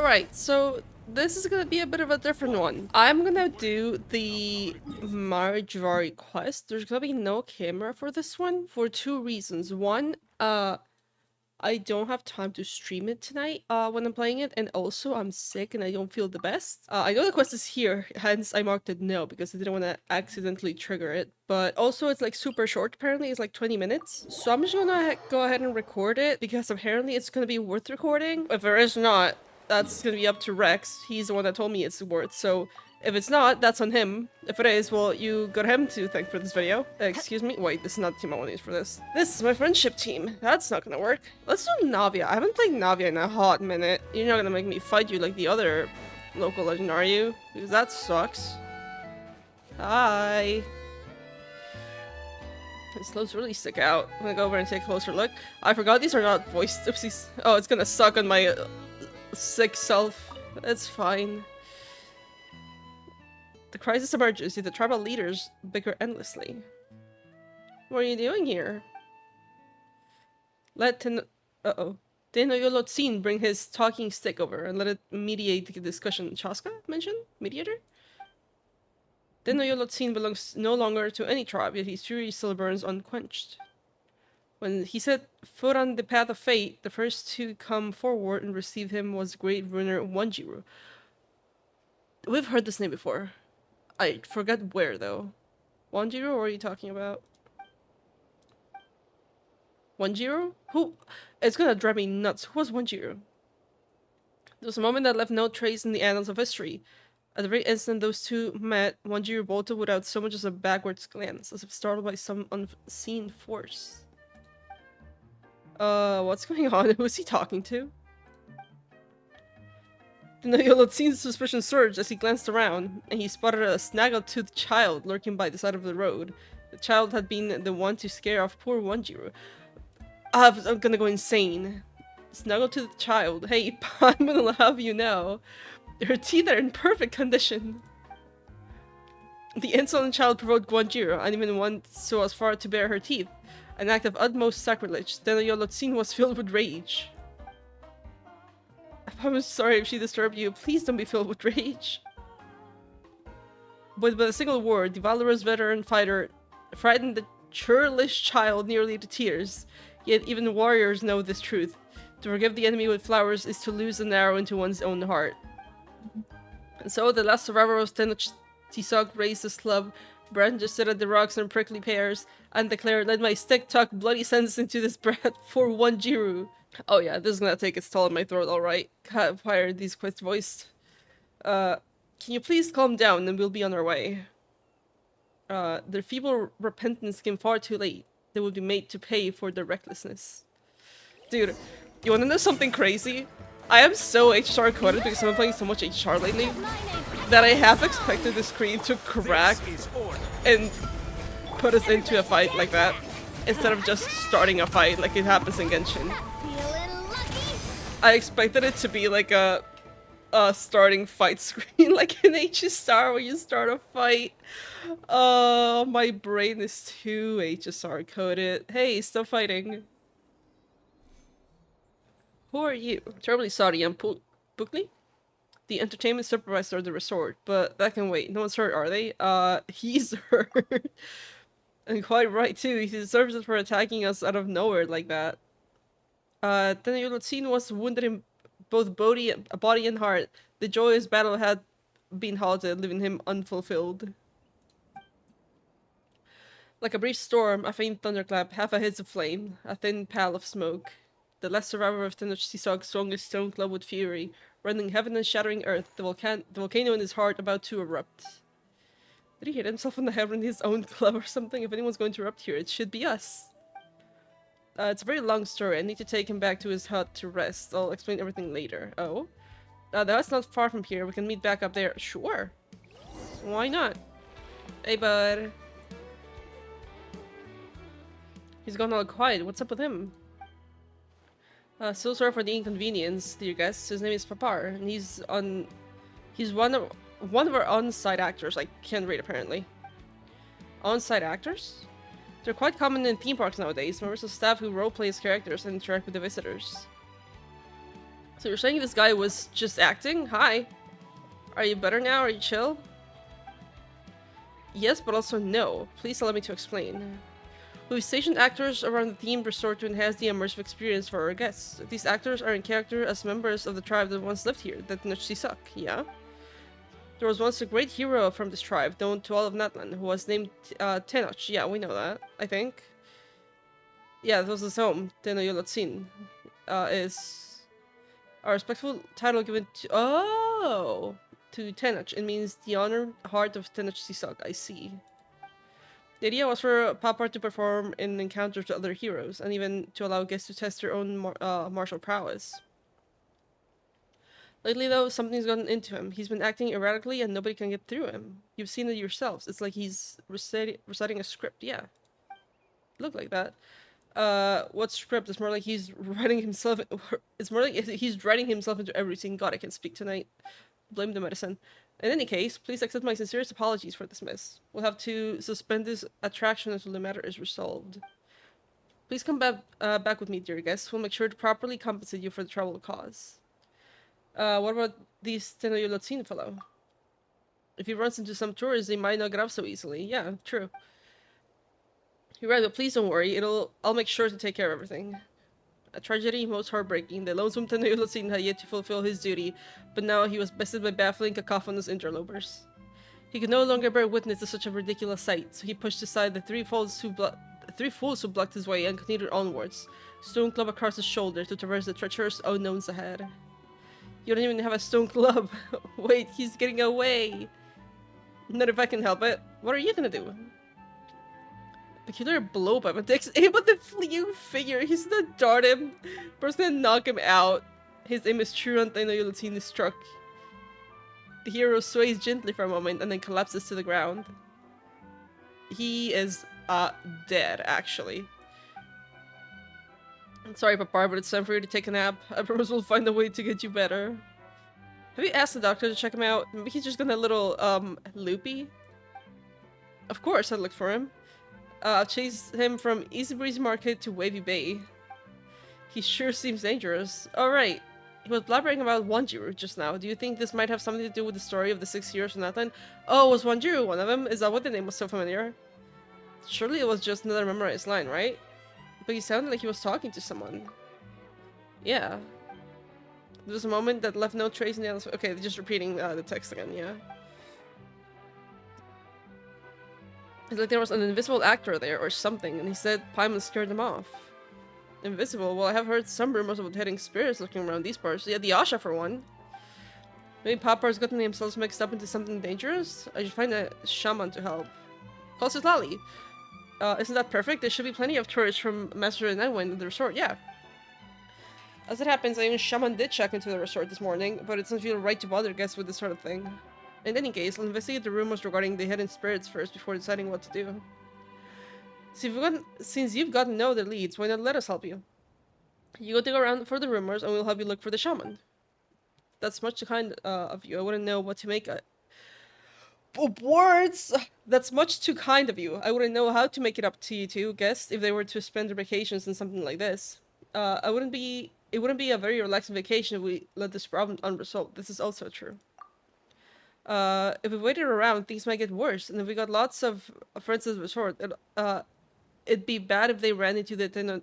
Alright, so this is gonna be a bit of a different one. I'm gonna do the MARE JIVARI quest. There's gonna be no camera for this one for two reasons. One, I don't have time to stream it tonight when I'm playing it, and also I'm sick and I don't feel the best. I know the quest is here, hence I marked it no because I didn't want to accidentally trigger it. But also it's like super short, apparently it's like 20 minutes. So I'm just gonna go ahead and record it because apparently it's gonna be worth recording. If there is not, that's gonna be up to Rex. He's the one that told me it's worth, so if it's not, that's on him. If it is, well, you got him to thank for this video. Excuse me? Wait, this is not the team I want to use for this. This is my friendship team. That's not gonna work. Let's do Navia. I haven't played Navia in a hot minute. You're not gonna make me fight you like the other local legend, are you? Because that sucks. Hi. His clothes really stick out. I'm gonna go over and take a closer look. I forgot these are not voiced. Oopsies. Oh, it's gonna suck on my sick self. It's fine. The crisis emerges, yet the tribal leaders bicker endlessly. What are you doing here? Let Tenno bring his talking stick over and let it mediate the discussion. Chaska mentioned? Mediator? Tenno belongs no longer to any tribe, yet his fury still burns unquenched. When he set foot on the path of fate, the first to come forward and receive him was great ruler Wanjiru. We've heard this name before. I forgot where, though. Wanjiru, what are you talking about? Wanjiru? Who? It's gonna drive me nuts. Who was Wanjiru? There was a moment that left no trace in the annals of history. At the very instant those two met, Wanjiru bolted without so much as a backwards glance, as if startled by some unseen force. What's going on? Who is he talking to? Tenno-Yolotzin's suspicion surged as he glanced around, and he spotted a snaggle-toothed child lurking by the side of the road. The child had been the one to scare off poor Wanjiru. I'm gonna go insane. Snaggle-toothed child. Hey, I'm gonna have you know. Her teeth are in perfect condition. The insolent child provoked Wanjiru, and even went so as far to bare her teeth. An act of utmost sacrilege. Tenno-Yolotzin was filled with rage. I'm sorry if she disturbed you. Please don't be filled with rage. But with a single word, the valorous veteran fighter frightened the churlish child nearly to tears. Yet even warriors know this truth. To forgive the enemy with flowers is to lose an arrow into one's own heart. And so the last survivor of Tenoch raised his club, brandished it at the rocks and prickly pears, and declared, "Let my stick tuck bloody sense into this brat for Wanjiru." Oh yeah, this is gonna take its toll on my throat, alright. Why are these quests voiced? Can you please calm down and we'll be on our way? Their feeble repentance came far too late. They would be made to pay for their recklessness. Dude, you wanna know something crazy? I am so HSR coded because I've been playing so much HSR lately that I have expected the screen to crack and put us into a fight like that instead of just starting a fight like it happens in Genshin. I expected it to be like a starting fight screen like in HSR where you start a fight. Oh, my brain is too HSR coded. Hey, stop fighting. Who are you? Terribly sorry, I'm Pukli? The entertainment supervisor of the resort, but that can wait. No one's hurt, are they? He's hurt. And quite right too, he deserves it for attacking us out of nowhere like that. Tenno-Yolotsin was wounded in both body and heart. The joyous battle had been halted, leaving him unfulfilled. Like a brief storm, a faint thunderclap, half a haze of flame, a thin pall of smoke. The last survivor of Tenoch swung his stone club with fury, rending heaven and shattering earth, the volcano in his heart about to erupt. Did he hit himself on the head with his own club or something? If anyone's going to erupt here, it should be us. It's a very long story. I need to take him back to his hut to rest. I'll explain everything later. Oh? That's not far from here. We can meet back up there. Sure. Why not? Hey, bud. He's gone all quiet. What's up with him? So sorry for the inconvenience, dear guests. His name is Papar, and he's one of our on-site actors. I can't read, apparently. On-site actors? They're quite common in theme parks nowadays, members of staff who roleplay as characters and interact with the visitors. So you're saying this guy was just acting? Hi. Are you better now? Are you chill? Yes, but also no. Please allow me to explain. We've stationed actors around the themed resort to enhance the immersive experience for our guests. These actors are in character as members of the tribe that once lived here, the Tenochtitlan, yeah? There was once a great hero from this tribe, known to all of Natlan, who was named Tenoch. Yeah, we know that, I think. Yeah, that was his home, Tenochtitlan. Is a respectful title given to— oh! To Tenoch. It means the honored heart of Tenochtitlan, I see. The idea was for Papa to perform in encounters with other heroes, and even to allow guests to test their own martial prowess. Lately, though, something's gotten into him. He's been acting erratically, and nobody can get through him. You've seen it yourselves. It's like he's reciting a script. Yeah, look like that. What script? It's more like he's writing himself. It's more like he's writing himself into everything. God, I can speak tonight. Blame the medicine. In any case, please accept my sincerest apologies for this miss. We'll have to suspend this attraction until the matter is resolved. Please come back with me, dear guests. We'll make sure to properly compensate you for the trouble it caused. What about this Tenochtitlan fellow? If he runs into some tourists, they might not get up so easily. Yeah, true. You're right, but please don't worry. I'll make sure to take care of everything. A tragedy most heartbreaking. The lonesome Tenochtitlan had yet to fulfill his duty, but now he was bested by baffling cacophonous interlopers. He could no longer bear witness to such a ridiculous sight, so he pushed aside the three fools who blocked his way and continued onwards, stone club across his shoulder to traverse the treacherous unknowns ahead. You don't even have a stone club. Wait, he's getting away. Not if I can help it. What are you gonna do? Peculiar blowpipe attacks able to flee figure. He's gonna dart him. Bro's gonna knock him out. His aim is true and Tenochtitlan is struck. The hero sways gently for a moment and then collapses to the ground. He is dead, actually. I'm sorry, Papa, but it's time for you to take a nap. I promise we'll find a way to get you better. Have you asked the doctor to check him out? Maybe he's just gonna a little, loopy? Of course, I looked for him. I've chased him from Easy Breeze Market to Wavy Bay. He sure seems dangerous. Alright. He was blabbering about Wanjiru just now. Do you think this might have something to do with the story of the 6 years from Nathan? Oh, was Wanjiru one of them? Is that what the name was so familiar? Surely it was just another memorized line, right? But he sounded like he was talking to someone. Yeah. There was a moment that left no trace in the other— okay, just repeating the text again, yeah. It's like there was an invisible actor there or something, and he said Paimon scared them off. Invisible? Well, I have heard some rumors about hidden spirits looking around these parts. Yeah, the Asha for one. Maybe Papar's gotten themselves mixed up into something dangerous? I should find a shaman to help. Calls it Lali. Isn't that perfect? There should be plenty of tourists from Master and Nightwind in the resort, yeah. As it happens, I even shaman did check into the resort this morning, but it doesn't feel right to bother guests with this sort of thing. In any case, I'll investigate the rumors regarding the hidden spirits first before deciding what to do. Since you've gotten no other leads, why not let us help you? You go dig around for the rumors, and we'll help you look for the shaman. That's much too kind of you. I wouldn't know what to make words! That's much too kind of you. I wouldn't know how to make it up to you two guests if they were to spend their vacations in something like this. It wouldn't be a very relaxing vacation if we let this problem unresolved. This is also true. If we waited around, things might get worse, and if we got lots of friends at the resort, it'd be bad if they ran into the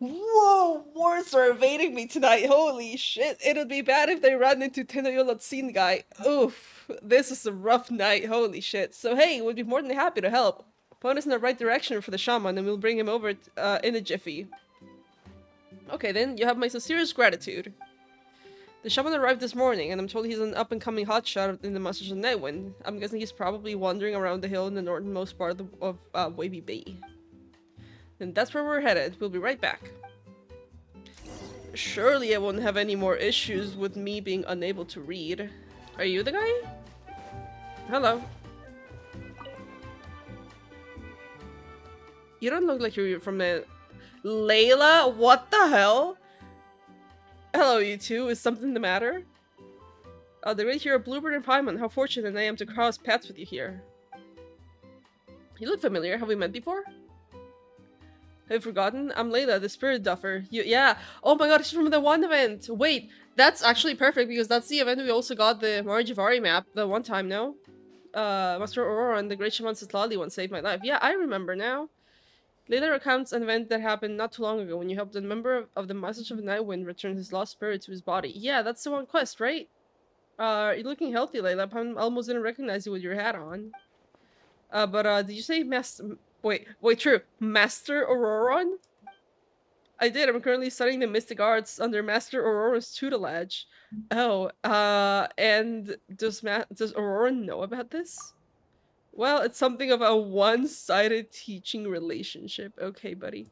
Whoa! Words are evading me tonight, holy shit! It'd be bad if they ran into Tenochtitlan guy. Oof, this is a rough night, holy shit. So hey, we'd be more than happy to help. Point us in the right direction for the shaman, and we'll bring him over in a jiffy. Okay then, you have my sincerest gratitude. The shaman arrived this morning, and I'm told he's an up-and-coming hotshot in the Masters of Nightwind. I'm guessing he's probably wandering around the hill in the northernmost part of Wavy Bay. And that's where we're headed. We'll be right back. Surely I won't have any more issues with me being unable to read. Are you the guy? Hello. You don't look like you're from a... Layla? What the hell? Hello, you two. Is something the matter? The great hero Bluebird and Paimon. How fortunate I am to cross paths with you here. You look familiar. Have we met before? Have you forgotten? I'm Layla, the spirit duffer. Yeah. Oh my god, she's from the one event. Wait, that's actually perfect because that's the event we also got the MARE JIVARI map the one time, no? Master Aurora and the Great Shaman Sitlali one saved my life. Yeah, I remember now. Layla recounts an event that happened not too long ago when you helped a member of the Message of the Night Wind return his lost spirit to his body. Yeah, that's the one quest, right? You're looking healthy, Layla. I almost didn't recognize you with your hat on. Did you say wait, true. Master Auroron? I did. I'm currently studying the mystic arts under Master Aurora's tutelage. Oh, and does Auroran know about this? Well, it's something of a one-sided teaching relationship. Okay, buddy.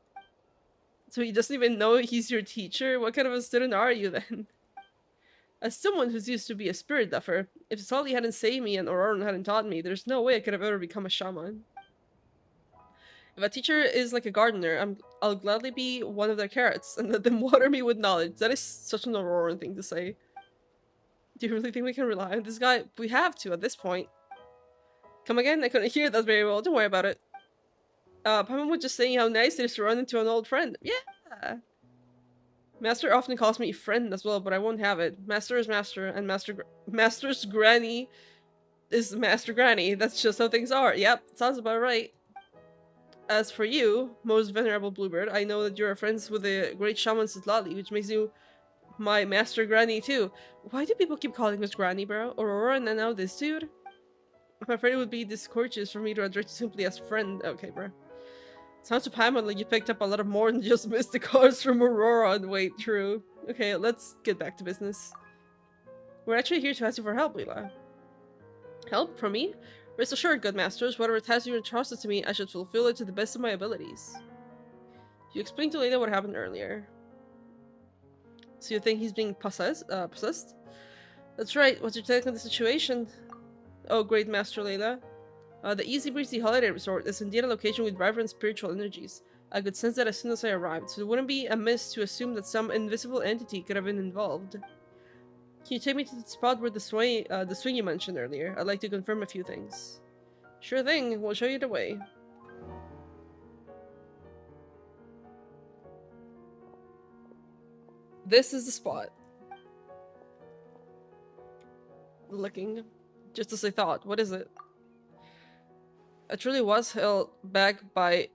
So he doesn't even know he's your teacher? What kind of a student are you then? As someone who's used to be a spirit duffer, if Sully hadn't saved me and Auroran hadn't taught me, there's no way I could have ever become a shaman. If a teacher is like a gardener, I'll gladly be one of their carrots and let them water me with knowledge. That is such an Auroran thing to say. Do you really think we can rely on this guy? We have to at this point. Come again? I couldn't hear that very well. Don't worry about it. Paimon was just saying how nice it is to run into an old friend. Yeah. Master often calls me friend as well, but I won't have it. Master is master, and Master's granny is Master Granny. That's just how things are. Yep, sounds about right. As for you, most venerable Bluebird, I know that you are friends with the great shaman Sitlali, which makes you my Master Granny too. Why do people keep calling us Granny, bro? Aurora and now this dude? I'm afraid it would be discourteous for me to address you simply as friend. Okay, bro. Sounds to Paimon like you picked up a lot of more than just mystic cards from Aurora and wait, true. Okay, let's get back to business. We're actually here to ask you for help, Leela. Help? From me? Rest assured, good masters, whatever task you entrusted to me, I should fulfill it to the best of my abilities. You explained to Leila what happened earlier. So you think he's being possessed? That's right, what's your take on the situation? Oh, great Master Layla. The Easy Breezy Holiday Resort is indeed a location with vibrant spiritual energies. I could sense that as soon as I arrived, so it wouldn't be amiss to assume that some invisible entity could have been involved. Can you take me to the spot where the swing you mentioned earlier? I'd like to confirm a few things. Sure thing, we'll show you the way. This is the spot. Looking. Just as I thought. What is it? I truly was held back by...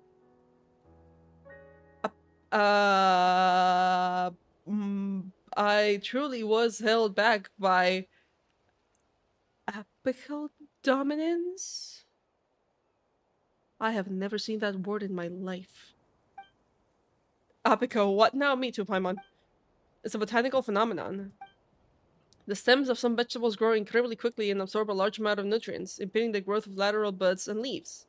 I truly was held back by... apical dominance? I have never seen that word in my life. Apico, what now? Me too, Paimon. It's a botanical phenomenon. The stems of some vegetables grow incredibly quickly and absorb a large amount of nutrients, impeding the growth of lateral buds and leaves.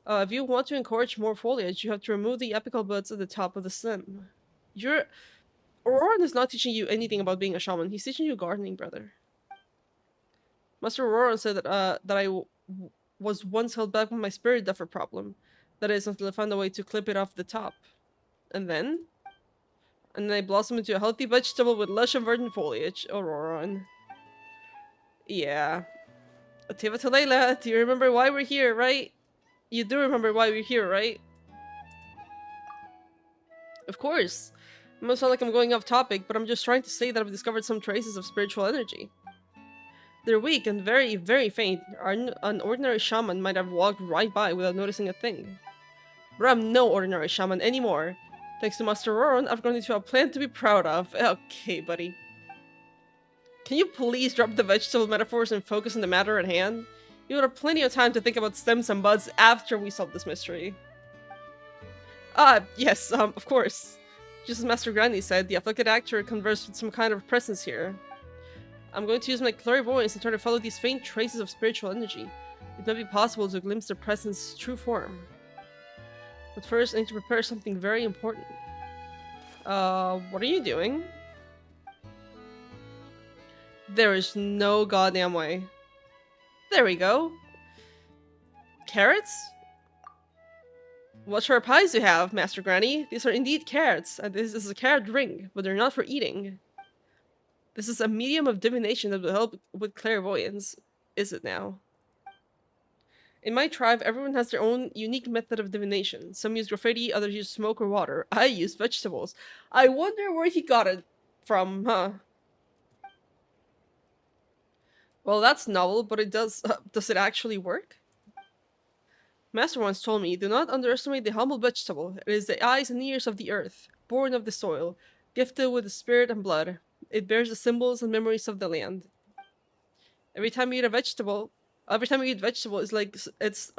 If you want to encourage more foliage, you have to remove the apical buds at the top of the stem. Auroran is not teaching you anything about being a shaman. He's teaching you gardening, brother. Master Auroran said that I was once held back by my spirit duffer problem. That is, until I found a way to clip it off the top. And then I blossom into a healthy vegetable with lush and verdant foliage. Auroran. Yeah. Ativa to Layla, do you remember why we're here, right? You do remember why we're here, right? Of course. It must sound like I'm going off topic, but I'm just trying to say that I've discovered some traces of spiritual energy. They're weak and very, very faint. An ordinary shaman might have walked right by without noticing a thing. But I'm no ordinary shaman anymore. Thanks to Master Auroran, I've grown into a plant to be proud of. Okay, buddy. Can you please drop the vegetable metaphors and focus on the matter at hand? You would have plenty of time to think about stems and buds after we solve this mystery. Yes, of course. Just as Master Granny said, the afflicted actor conversed with some kind of presence here. I'm going to use my clairvoyance and try to follow these faint traces of spiritual energy. It may be possible to glimpse their presence's true form. But first, I need to prepare something very important. What are you doing? There is no goddamn way. There we go. Carrots? What sharp eyes you have, Master Granny. These are indeed carrots, and this is a carrot ring, but they're not for eating. This is a medium of divination that will help with clairvoyance. Is it now? In my tribe, everyone has their own unique method of divination. Some use graffiti, others use smoke or water. I use vegetables. I wonder where he got it from, huh? Well, that's novel, but it does. Does it actually work? Master once told me, do not underestimate the humble vegetable. It is the eyes and ears of the earth, born of the soil, gifted with the spirit and blood. It bears the symbols and memories of the land. Every time you eat a vegetable, every time you eat vegetable, it's like it's.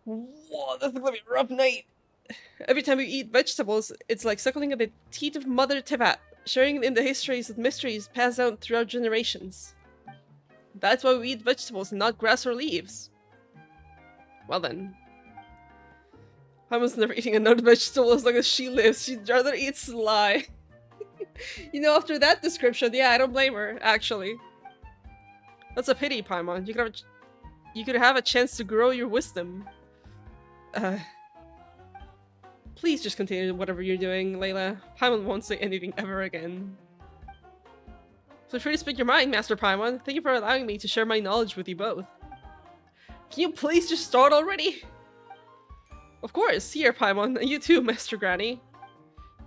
Whoa, that's gonna be a rough night. Every time you eat vegetables, it's like suckling at the teat of Mother Tivat, sharing in the histories and mysteries passed down throughout generations. That's why we eat vegetables and not grass or leaves. Well then. I was never eating another vegetable as long as she lives. She'd rather eat sly. You know, after that description, yeah, I don't blame her, actually. That's a pity, Paimon. You could have a chance to grow your wisdom. Please just continue whatever you're doing, Layla. Paimon won't say anything ever again. Feel free to speak your mind, Master Paimon. Thank you for allowing me to share my knowledge with you both. Can you please just start already? Of course, here, Paimon, and you too, Master Granny.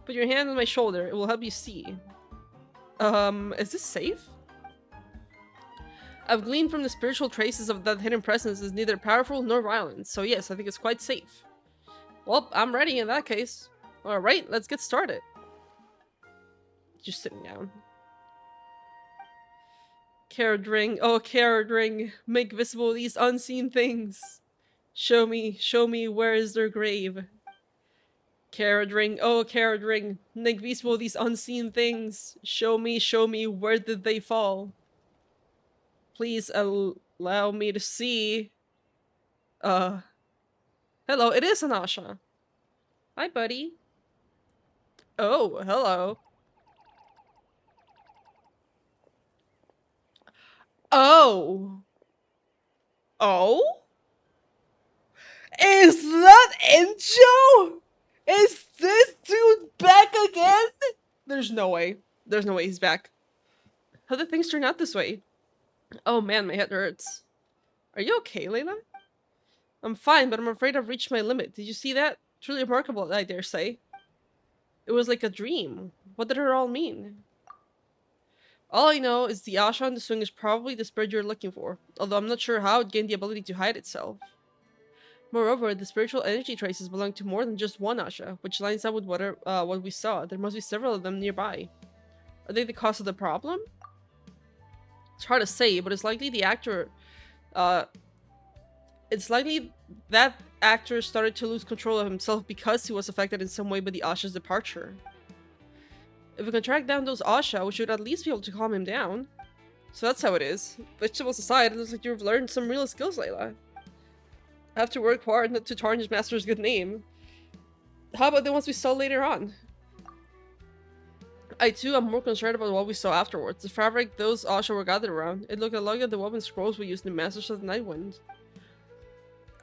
Put your hand on my shoulder, it will help you see. Is this safe? I've gleaned from the spiritual traces of that hidden presence is neither powerful nor violent, so yes, I think it's quite safe. Well, I'm ready in that case. Alright, let's get started. Just sitting down. Carrot ring, oh carrot ring, make visible these unseen things. Show me, where is their grave? Carrot ring, oh carrot ring, make visible these unseen things. Show me, where did they fall? Please allow me to see. Hello, it is Anasha. Hi, buddy. Oh, hello. Oh. Oh? Is that Encho? Is this dude back again? There's no way. There's no way he's back. How did things turn out this way? Oh man, my head hurts. Are you okay, Layla? I'm fine, but I'm afraid I've reached my limit. Did you see that? Truly remarkable, I dare say. It was like a dream. What did it all mean? All I know is the Asha on the swing is probably the spirit you're looking for, although I'm not sure how it gained the ability to hide itself. Moreover, the spiritual energy traces belong to more than just one Asha, which lines up with what we saw. There must be several of them nearby. Are they the cause of the problem? It's hard to say, but it's likely that actor started to lose control of himself because he was affected in some way by the Asha's departure. If we can track down those Asha, we should at least be able to calm him down. So that's how it is. Vegetables aside, it looks like you've learned some real skills, Layla. I have to work hard not to tarnish Master's good name. How about the ones we saw later on? I too am more concerned about what we saw afterwards. The fabric those Asha were gathered around. It looked a lot like the woven scrolls we used in the Masters of the Nightwind.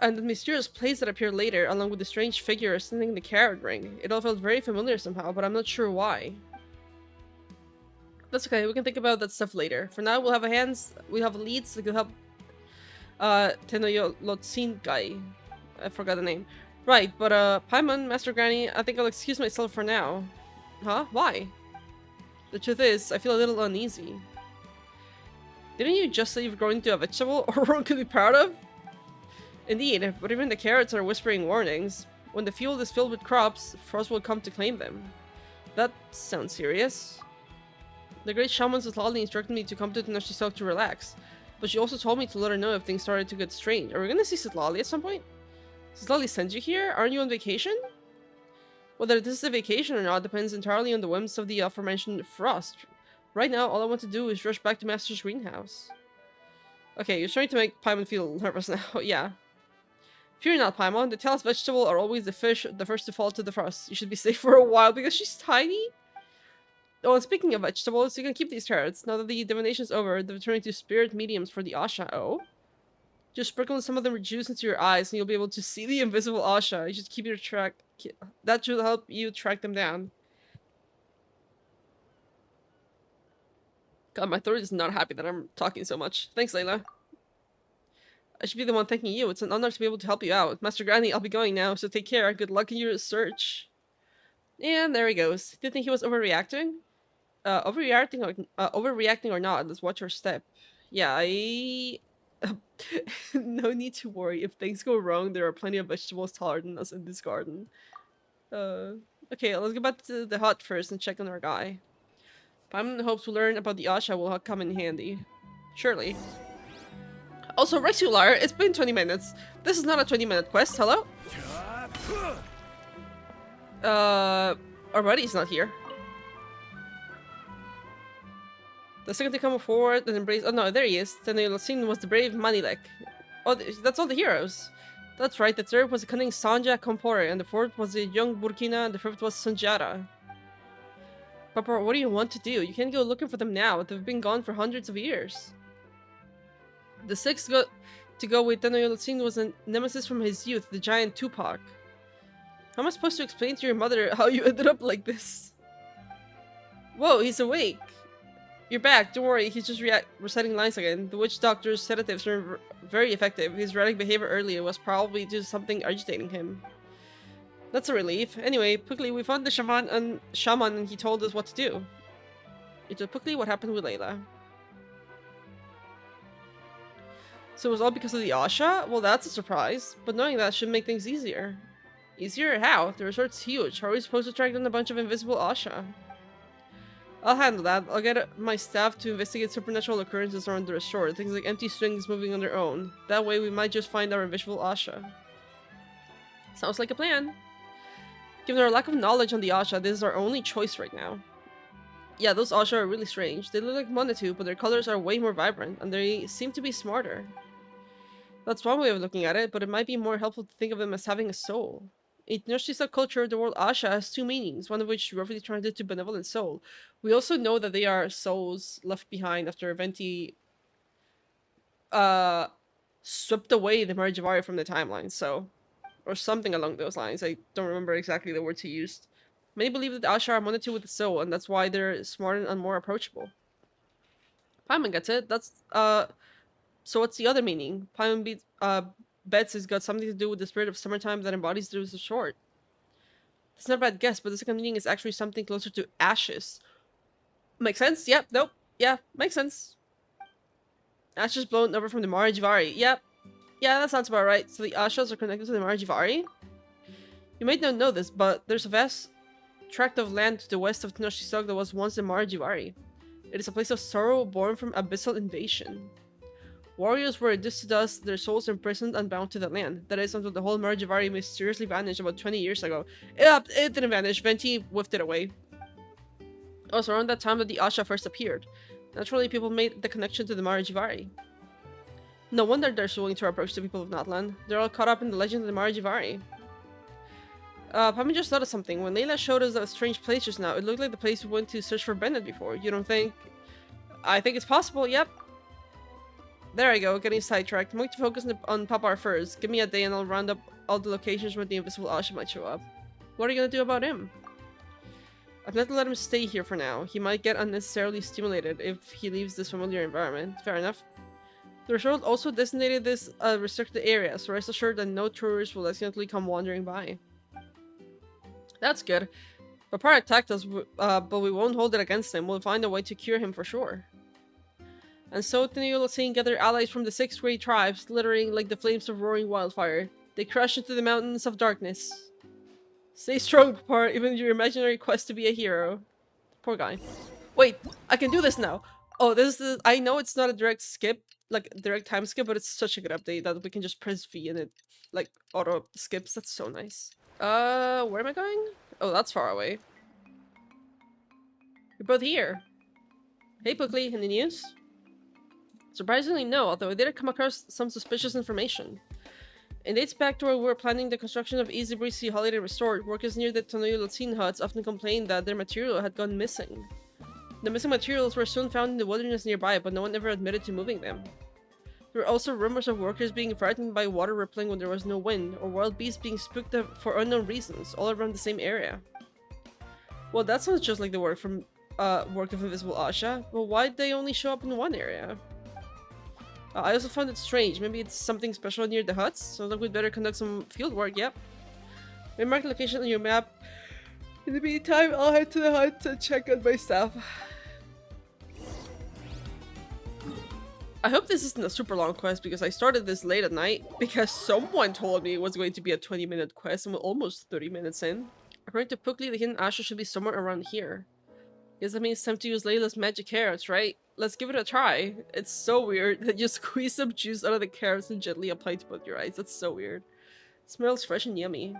And the mysterious place that appeared later, along with the strange figure ascending the carrot ring. It all felt very familiar somehow, but I'm not sure why. That's okay, we can think about that stuff later. For now, we have leads that could help Tenoyo Lotsinkai. I forgot the name. Right, but Paimon, Master Granny, I think I'll excuse myself for now. Huh? Why? The truth is, I feel a little uneasy. Didn't you just say you've grown into a vegetable or one could be proud of? Indeed, but even the carrots are whispering warnings. When the field is filled with crops, frost will come to claim them. That sounds serious. The great shaman Zatlali instructed me to come to Tenoshizok to relax, but she also told me to let her know if things started to get strange. Are we gonna see Zatlali at some point? Zatlali sent you here? Aren't you on vacation? Whether this is a vacation or not depends entirely on the whims of the aforementioned frost. Right now, all I want to do is rush back to Master's greenhouse. Okay, you're trying to make Paimon feel nervous now. Yeah. Fear not, Paimon. The tails vegetable are always the first to fall to the frost. You should be safe for a while because she's tiny. Oh, and speaking of vegetables, you can keep these carrots. Now that the divination's over, they're turning to spirit mediums for the Asha. Oh? Just sprinkle some of them juice into your eyes and you'll be able to see the invisible Asha. You should keep your track. That should help you track them down. God, my throat is not happy that I'm talking so much. Thanks, Layla. I should be the one thanking you. It's an honor to be able to help you out. Master Granny, I'll be going now, so take care. Good luck in your search. And there he goes. Do you think he was overreacting? Overreacting or not, let's watch our step. Yeah, I... No need to worry. If things go wrong, there are plenty of vegetables taller than us in this garden. Okay, let's go back to the hut first and check on our guy. Paimon hopes to learn about the Asha will come in handy. Surely. Also, Rexular, it's been 20 minutes. This is not a 20-minute quest, hello? Our buddy's not here. The second to come forward and embrace- oh no, there he is. Then the scene was the brave Manilek. Oh, that's all the heroes. That's right, the third was the cunning Sanja Kompore, and the fourth was the young Burkina, and the fifth was Sanjara. Papa, what do you want to do? You can't go looking for them now. They've been gone for hundreds of years. The sixth to go with Tenoyolotsin was a nemesis from his youth, the giant Tupac. How am I supposed to explain to your mother how you ended up like this? Whoa, he's awake. You're back, don't worry, he's just reciting lines again. The witch doctor's sedatives are very effective. His erratic behavior earlier was probably due to something agitating him. That's a relief. Anyway, quickly, we found the shaman and he told us what to do. Quickly, what happened with Layla? So it was all because of the Asha? Well, that's a surprise. But knowing that should make things easier. Easier? How? The resort's huge. How are we supposed to track down a bunch of invisible Asha? I'll handle that. I'll get my staff to investigate supernatural occurrences around the resort. Things like empty swings moving on their own. That way we might just find our invisible Asha. Sounds like a plan. Given our lack of knowledge on the Asha, this is our only choice right now. Yeah, those Asha are really strange. They look like Monitu, but their colors are way more vibrant, and they seem to be smarter. That's one way of looking at it, but it might be more helpful to think of them as having a soul. In Noshisa culture, the word Asha has two meanings, one of which roughly translates to benevolent soul. We also know that they are souls left behind after Venti swept away the MARE JIVARI from the timeline, so... or something along those lines. I don't remember exactly the words he used. Many believe that the Asha are Monitu with the soul, and that's why they're smarter and more approachable. Paimon gets it. That's, so what's the other meaning? Paimon bets it's got something to do with the spirit of summertime that embodies the resort. That's not a bad guess, but the second meaning is actually something closer to ashes. Makes sense? Yep. Nope. Yeah. Makes sense. Ashes blown over from the MARE JIVARI. Yep. Yeah, that sounds about right. So the Ashas are connected to the MARE JIVARI? You might not know this, but there's a vast tract of land to the west of Tenochtitlan that was once the MARE JIVARI. It is a place of sorrow born from abyssal invasion. Warriors were reduced to dust, their souls imprisoned and bound to the land. That is until the whole MARE JIVARI mysteriously vanished about 20 years ago. It didn't vanish, Venti whiffed it away. Also, around that time that the Asha first appeared. Naturally, people made the connection to the MARE JIVARI. No wonder they're so willing to approach the people of Natlan. They're all caught up in the legend of the MARE JIVARI. Paimon just noticed something. When Layla showed us that strange place just now, it looked like the place we went to search for Bennett before. You don't think... I think it's possible, yep. There I go, getting sidetracked. I'm going to focus on Papar first. Give me a day and I'll round up all the locations where the invisible Asha might show up. What are you gonna do about him? I've not to let him stay here for now. He might get unnecessarily stimulated if he leaves this familiar environment. Fair enough. The resort also designated this a restricted area, so rest assured that no tourists will accidentally come wandering by. That's good. Papar attacked us, but we won't hold it against him. We'll find a way to cure him for sure. And so Tenoyolotsin gathered allies from the 6 great tribes, glittering like the flames of roaring wildfire. They crashed into the mountains of darkness. Stay strong, Papar, even in your imaginary quest to be a hero. Poor guy. Wait, I can do this now! Oh, this is- I know it's not a direct skip, like direct time skip, but it's such a good update that we can just press V and it, like, auto skips. That's so nice. Where am I going? Oh, that's far away. You're both here. Hey, Pukley, any news? Surprisingly, no, although I did come across some suspicious information. It dates back to where we were planning the construction of Easy Breezy Holiday Resort. Workers near the Tenoyolotsin huts often complained that their material had gone missing. The missing materials were soon found in the wilderness nearby, but no one ever admitted to moving them. There were also rumors of workers being frightened by water rippling when there was no wind, or wild beasts being spooked for unknown reasons, all around the same area. Well, that sounds just like the work of Invisible Asha, but why'd they only show up in one area? I also found it strange. Maybe it's something special near the huts? Sounds like we'd better conduct some field work, yep. We mark the location on your map. In the meantime, I'll head to the hut and check on my stuff. I hope this isn't a super long quest because I started this late at night because someone told me it was going to be a 20-minute quest and we're almost 30 minutes in. According to Pukli, the hidden Asha should be somewhere around here. Guess that means it's time to use Layla's magic carrots, right? Let's give it a try. It's so weird that you squeeze some juice out of the carrots and gently apply to both your eyes. That's so weird. It smells fresh and yummy.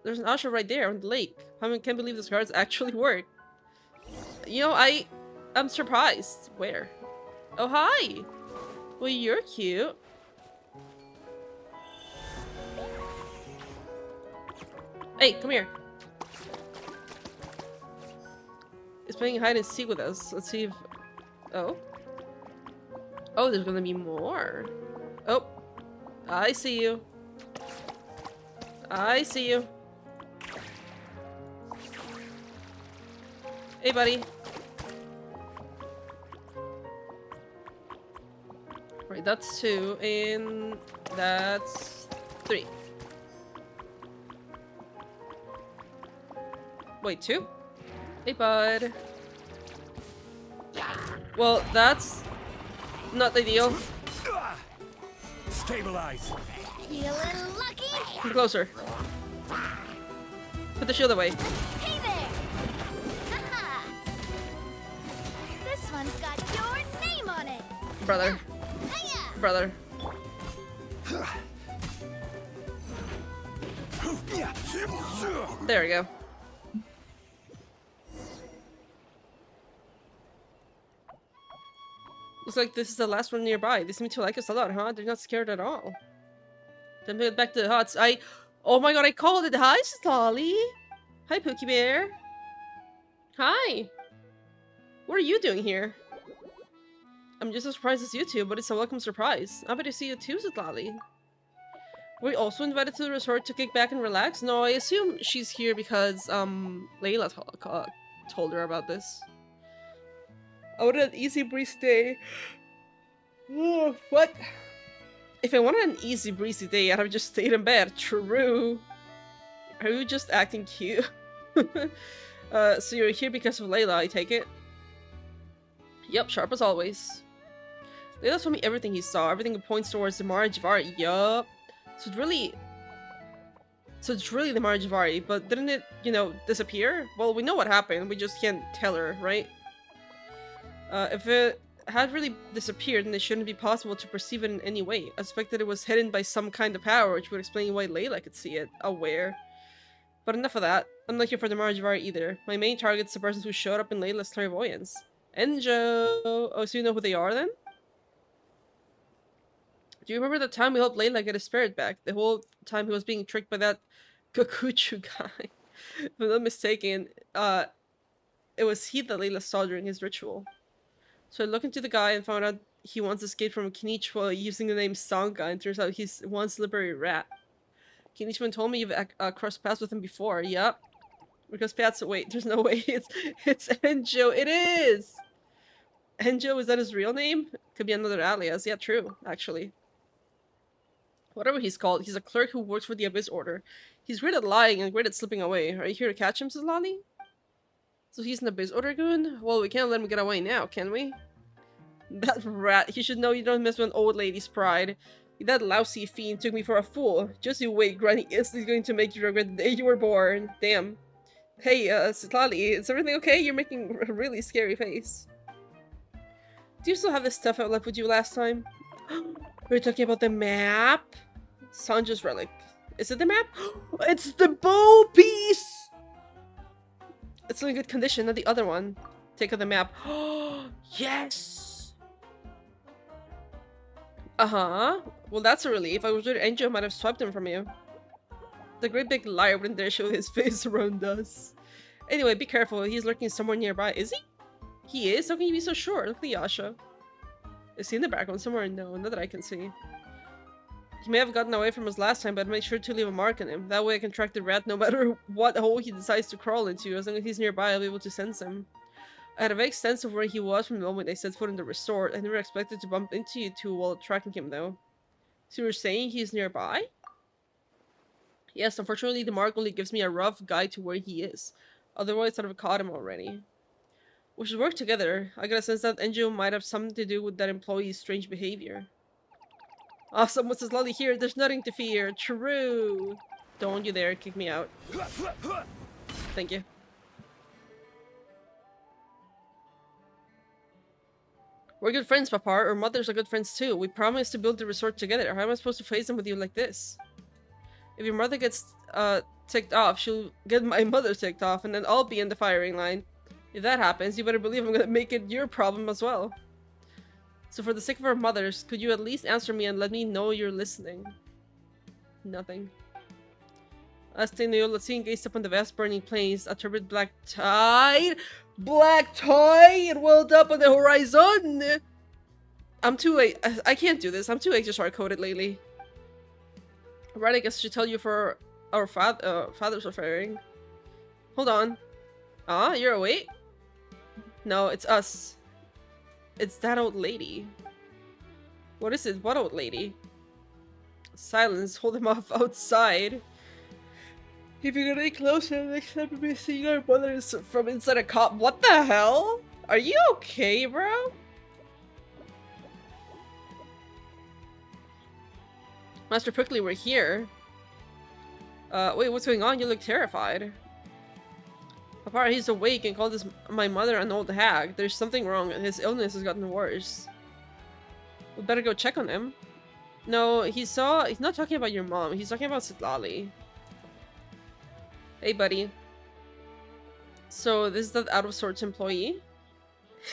There's an Asha right there on the lake. I can't believe these carrots actually work. You know, I'm surprised. Where? Oh, hi! Well, you're cute. Hey, come here. He's playing hide and seek with us. Let's see if... Oh? Oh, there's gonna be more. Oh. I see you. I see you. Hey, buddy. Right, that's 2, and that's 3. Wait, 2? Hey, bud. Well, that's not ideal. Stabilize. Feeling lucky? Come closer. Put the shield away. Hey there! Haha! This one's got your name on it! Brother. Hiya! Brother. There we go. Looks like this is the last one nearby. They seem to like us a lot, huh? They're not scared at all. Then we head back to the huts. Oh my god, I called it. Hi, Slolly. Hi, Pookie Bear. Hi. What are you doing here? I'm just as surprised as you two, but it's a welcome surprise. Happy to see you too, Slolly. Were you also invited to the resort to kick back and relax? No, I assume she's here because, Layla told her about this. I wanted an easy breezy day. Oh, what? If I wanted an easy breezy day, I'd have just stayed in bed. True. Are you just acting cute? So you're here because of Layla, I take it? Yep, sharp as always. Layla told me everything he saw. Everything points towards the MARE JIVARI. Yup. So it's really the MARE JIVARI, but didn't it, you know, disappear? Well, we know what happened. We just can't tell her, right? If it had really disappeared, then it shouldn't be possible to perceive it in any way. I suspect that it was hidden by some kind of power, which would explain why Layla could see it. Aware. But enough of that. I'm not here for the MARE JIVARI either. My main target's the persons who showed up in Layla's clairvoyance. Enjo! Oh, so you know who they are then? Do you remember the time we helped Layla get his spirit back? The whole time he was being tricked by that Kakuchu guy. If I'm not mistaken, it was he that Layla saw during his ritual. So I looked into the guy and found out he once escaped from Kinichwa using the name Sangha, and turns out he's one slippery rat. Kinichwa told me you've crossed paths with him before. Yep. Because paths. Wait, there's no way. It's Enjo. It is! Enjo, is that his real name? Could be another alias. Yeah, true, actually. Whatever he's called, he's a clerk who works for the Abyss Order. He's great at lying and great at slipping away. Are you here to catch him, says Lolly? So he's an Abyss Order goon? Well, we can't let him get away now, can we? That rat, he should know you don't mess with an old lady's pride. That lousy fiend took me for a fool. Just you wait, Granny is going to make you regret the day you were born. Damn. Hey, Lolly, is everything okay? You're making a really scary face. Do you still have the stuff I left with you last time? We're talking about the map? Sanja's relic. Is it the map? It's the bow piece! It's in good condition, not the other one. Take out the map. Yes! Uh-huh. Well, that's a relief. I was worried Angel might have swept him from you. The great big liar wouldn't dare show his face around us. Anyway, be careful. He's lurking somewhere nearby. Is he? He is? How can you be so sure? Look at Yasha. Is he in the background somewhere? No, not that I can see. He may have gotten away from us last time, but make sure to leave a mark on him. That way I can track the rat no matter what hole he decides to crawl into. As long as he's nearby, I'll be able to sense him. I had a vague sense of where he was from the moment I set foot in the resort. I never expected to bump into you two while tracking him, though. So you were saying he's nearby? Yes, unfortunately the mark only gives me a rough guide to where he is. Otherwise I'd have caught him already. We should work together. I got a sense that Enjo might have something to do with that employee's strange behavior. Ah, someone says Lolly here, there's nothing to fear. True. Don't you dare kick me out. Thank you. We're good friends, Papa. Our mothers are good friends too. We promised to build the resort together. How am I supposed to face them with you like this? If your mother gets ticked off, she'll get my mother ticked off, and then I'll be in the firing line. If that happens, you better believe I'm gonna make it your problem as well. So for the sake of our mothers, could you at least answer me and let me know you're listening? Nothing. As Teneo seeing gazed up on the vast burning plains, a turbid black tide welled up on the horizon. I'm too late. I can't do this. I'm too anxious hard-coded lately. Right, I guess I should tell you for our fathers are faring. Hold on. Ah, you're awake? No, it's us. It's that old lady. What is it? What old lady? Silence. Hold him off outside. If you're gonna get closer, next time you'll be seeing our brothers from inside a cop. What the hell? Are you okay, bro? Master Prickly, we're here. Wait, what's going on? You look terrified. Papa, he's awake and called my mother an old hag. There's something wrong and his illness has gotten worse. We better go check on him. No, he's not talking about your mom. He's talking about Sitlali. Hey, buddy. So, this is that out of sorts employee?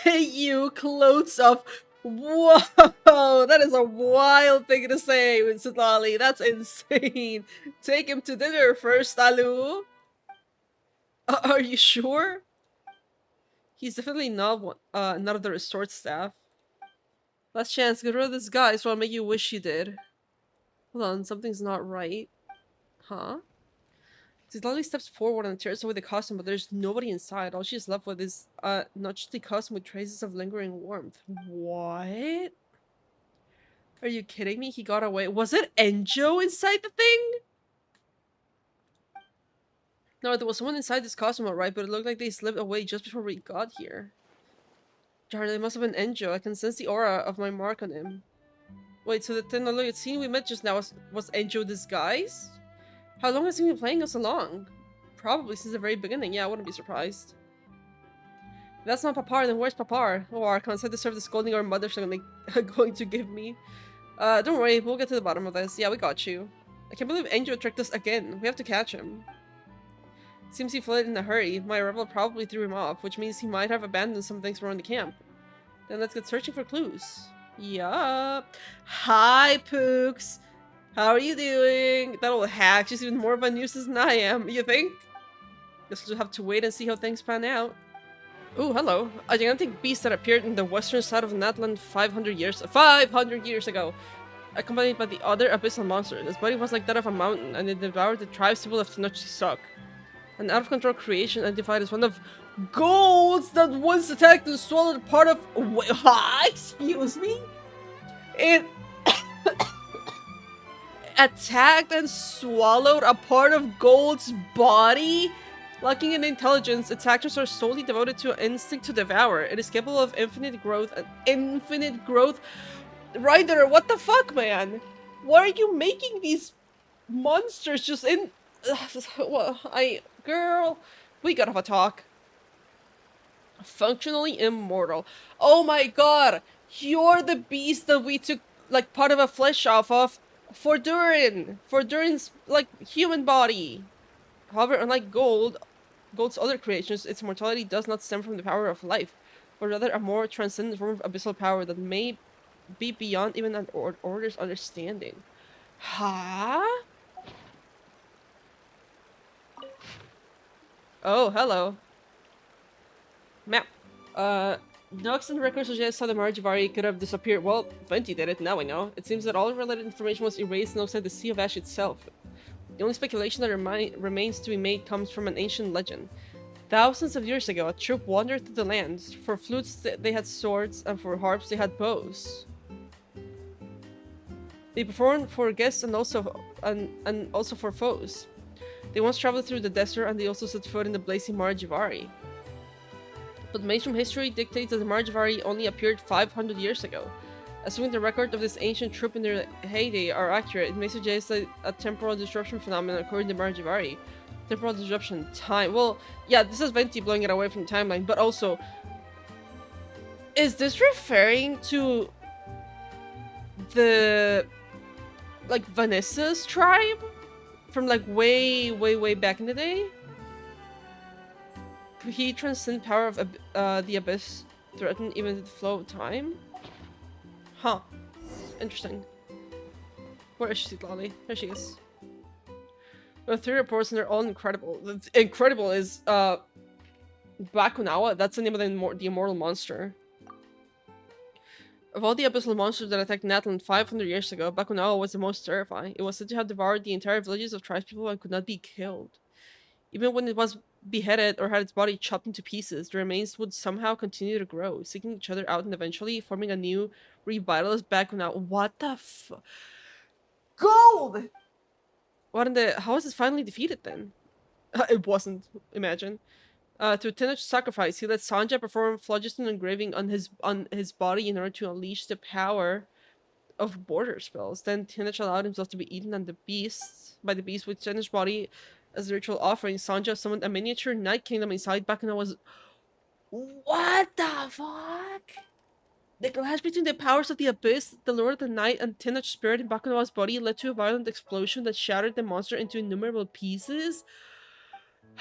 Hey, you, clothes off. Whoa, that is a wild thing to say with Sitlali. That's insane. Take him to dinner first, Alu. Are you sure? He's definitely not of the resort staff. Last chance, get rid of this guy so I'll make you wish you did. Hold on, something's not right. Huh? Sitlali steps forward and tears away the costume, but there's nobody inside. All she's left with is not just the costume with traces of lingering warmth. What? Are you kidding me? He got away. Was it Enjo inside the thing? No, there was someone inside this costume, alright, but it looked like they slipped away just before we got here. Darn, it must have been Enjo. I can sense the aura of my mark on him. Wait, so the Tenaloyed scene we met just now was Enjo disguised? How long has he been playing us along? Probably since the very beginning. Yeah, I wouldn't be surprised. If that's not Papar, then where's Papar? Oh, Archons, I deserve the scolding our mothers are going to give me. Don't worry, we'll get to the bottom of this. Yeah, we got you. I can't believe Enjo tricked us again. We have to catch him. Seems he fled in a hurry. My arrival probably threw him off, which means he might have abandoned some things around the camp. Then let's get searching for clues. Yup. Hi, Pooks. How are you doing? That old hack, she's even more of a nuisance than I am, you think? Guess we'll just have to wait and see how things pan out. Ooh, hello. A gigantic beast that appeared in the western side of Natland 500 years ago. Accompanied by the other abyssal monsters. Its body was like that of a mountain, and it devoured the tribespeople of Tenochtitlan. An out-of-control creation identified as one of Gold's that once attacked and swallowed part of... Wait, excuse me? It... attacked and swallowed a part of Gold's body? Lacking in intelligence, its actions are solely devoted to an instinct to devour. It is capable of infinite growth and infinite growth. Ryder, what the fuck, man? Why are you making these monsters just in... Well, girl, we gotta have a talk. Functionally immortal. Oh my god! You're the beast that we took, like, part of a flesh off of for Durin! For Durin's, like, human body. However, unlike Gold's other creations, its mortality does not stem from the power of life, but rather a more transcendent form of abyssal power that may be beyond even an order's understanding. Huh? Oh, hello. Map. Notes and records suggest how the MARE JIVARI could have disappeared. Well, Venti did it, now we know. It seems that all related information was erased outside the Sea of Ash itself. The only speculation that remains to be made comes from an ancient legend. Thousands of years ago, a troop wandered through the lands. For flutes, they had swords, and for harps, they had bows. They performed for guests and also for foes. They once traveled through the desert, and they also set foot in the blazing MARE JIVARI. But mainstream history dictates that the MARE JIVARI only appeared 500 years ago. Assuming the record of this ancient troop in their heyday are accurate, it may suggest that a temporal disruption phenomenon occurred in the MARE JIVARI. Temporal disruption, time. Well, yeah, this is Venti blowing it away from the timeline, but also, is this referring to the, like, Vanessa's tribe? From, like, way, way, way back in the day? Could he transcend power of the Abyss, threaten even the flow of time? Huh. Interesting. Where is she, Lolly? There she is. There are 3 reports and they're all incredible. The incredible is, Bakunawa. That's the name of the immortal monster. Of all the abyssal monsters that attacked Natlan 500 years ago, Bakunawa was the most terrifying. It was said to have devoured the entire villages of tribespeople and could not be killed. Even when it was beheaded or had its body chopped into pieces, the remains would somehow continue to grow, seeking each other out and eventually forming a new, revitalized Bakunawa. What the fuck? Gold! What in the... How was it finally defeated then? It wasn't, imagine. Through Tenoch's sacrifice, he let Sanjay perform phlogiston engraving on his body in order to unleash the power of border spells. Then Tenoch allowed himself to be eaten by the beast with Tenoch's body as a ritual offering. Sanjay summoned a miniature night kingdom inside Bakunawa's... What the fuck? The clash between the powers of the Abyss, the Lord of the Night, and Tenoch's spirit in Bakunawa's body led to a violent explosion that shattered the monster into innumerable pieces.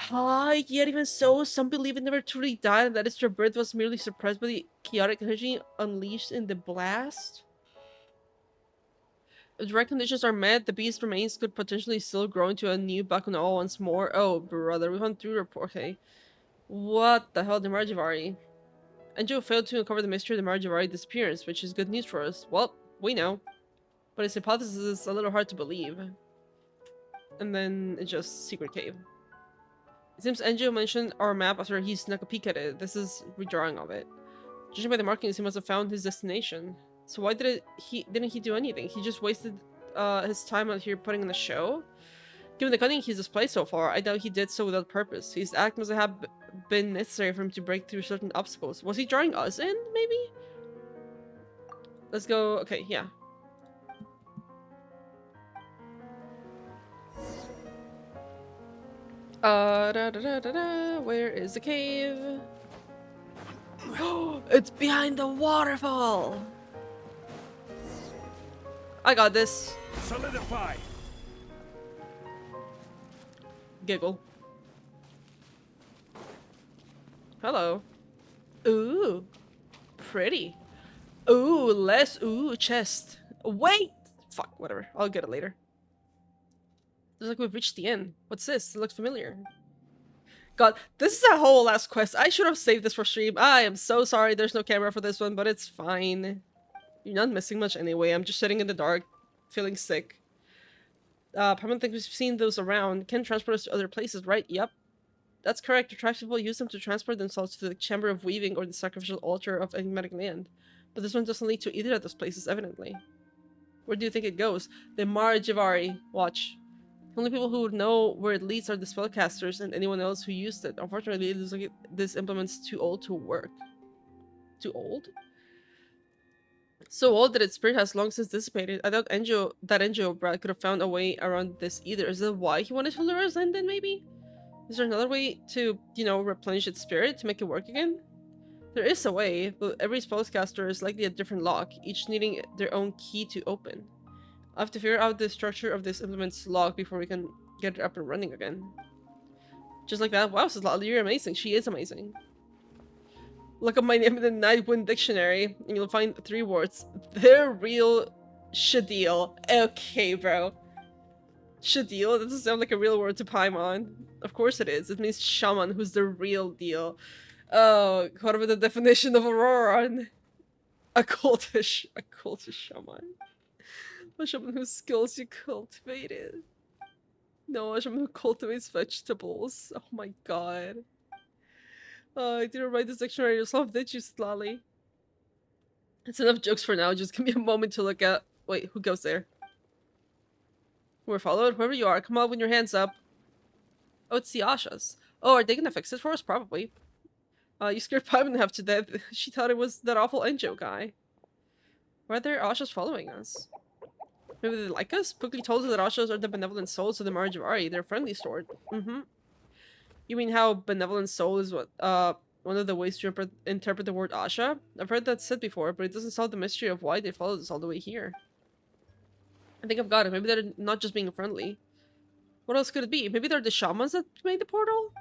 Yet even so, some believe it never truly died and that its rebirth was merely suppressed by the chaotic energy unleashed in the blast. If the right conditions are met, the beast's remains could potentially still grow into a new Bakunawa once more. Oh, brother, we went through report. Okay. What the hell, the MARE JIVARI? Enjo failed to uncover the mystery of the MARE JIVARI disappearance, which is good news for us. Well, we know. But his hypothesis is a little hard to believe. And then it's just secret cave. It seems Enjo mentioned our map after he snuck a peek at it. This is redrawing of it. Judging by the markings, he must have found his destination. So why didn't he do anything? He just wasted his time out here putting in a show? Given the cunning he's displayed so far, I doubt he did so without purpose. His act must have been necessary for him to break through certain obstacles. Was he drawing us in, maybe? Let's go. Okay, yeah. Where is the cave? It's behind the waterfall! I got this. Solidify. Giggle. Hello. Ooh. Pretty. Ooh, less. Ooh, chest. Wait! Fuck, whatever. I'll get it later. Looks like we've reached the end. What's this? It looks familiar. God, this is a whole last quest. I should have saved this for stream. I am so sorry there's no camera for this one, but it's fine. You're not missing much anyway. I'm just sitting in the dark, feeling sick. Probably think we've seen those around. Can transport us to other places, right? Yep. That's correct. The tribespeople use them to transport themselves to the Chamber of Weaving or the sacrificial altar of enigmatic land. But this one doesn't lead to either of those places, evidently. Where do you think it goes? The MARE JIVARI. Watch. The only people who would know where it leads are the spellcasters and anyone else who used it. Unfortunately, it looks like this implement's too old to work. Too old? So old that its spirit has long since dissipated. I doubt Enjo Brad could have found a way around this either. Is that why he wanted to lure us in then, maybe? Is there another way to, you know, replenish its spirit to make it work again? There is a way, but every spellcaster is likely a different lock, each needing their own key to open. I have to figure out the structure of this implement's lock before we can get it up and running again. Just like that. Wow, Sislali, you're amazing. She is amazing. Look up my name in the Nightwind dictionary, and you'll find 3 words. They're real Shadil. Okay, bro. Shadil? That doesn't sound like a real word to Paimon. Of course it is. It means shaman, who's the real deal. Oh, whatever the definition of Auroran. A cultish shaman. A shaman whose skills you cultivated. No, a shaman who cultivates vegetables. Oh my god. I didn't write this dictionary yourself, did you, Slally? It's enough jokes for now. Just give me a moment to look at. Wait, who goes there? We're followed. Whoever you are, come on with your hands up. Oh, it's the Ashas. Oh, are they gonna fix it for us? Probably. You scared Paimon half to death. She thought it was that awful Enjo guy. Why are there Ashas following us? Maybe they like us? Pookie told us that Ashas are the benevolent souls of the MARE JIVARI. They're friendly sort. Mm-hmm. You mean how benevolent soul is what, one of the ways to interpret the word Asha? I've heard that said before, but it doesn't solve the mystery of why they followed us all the way here. I think I've got it. Maybe they're not just being friendly. What else could it be? Maybe they're the shamans that made the portal?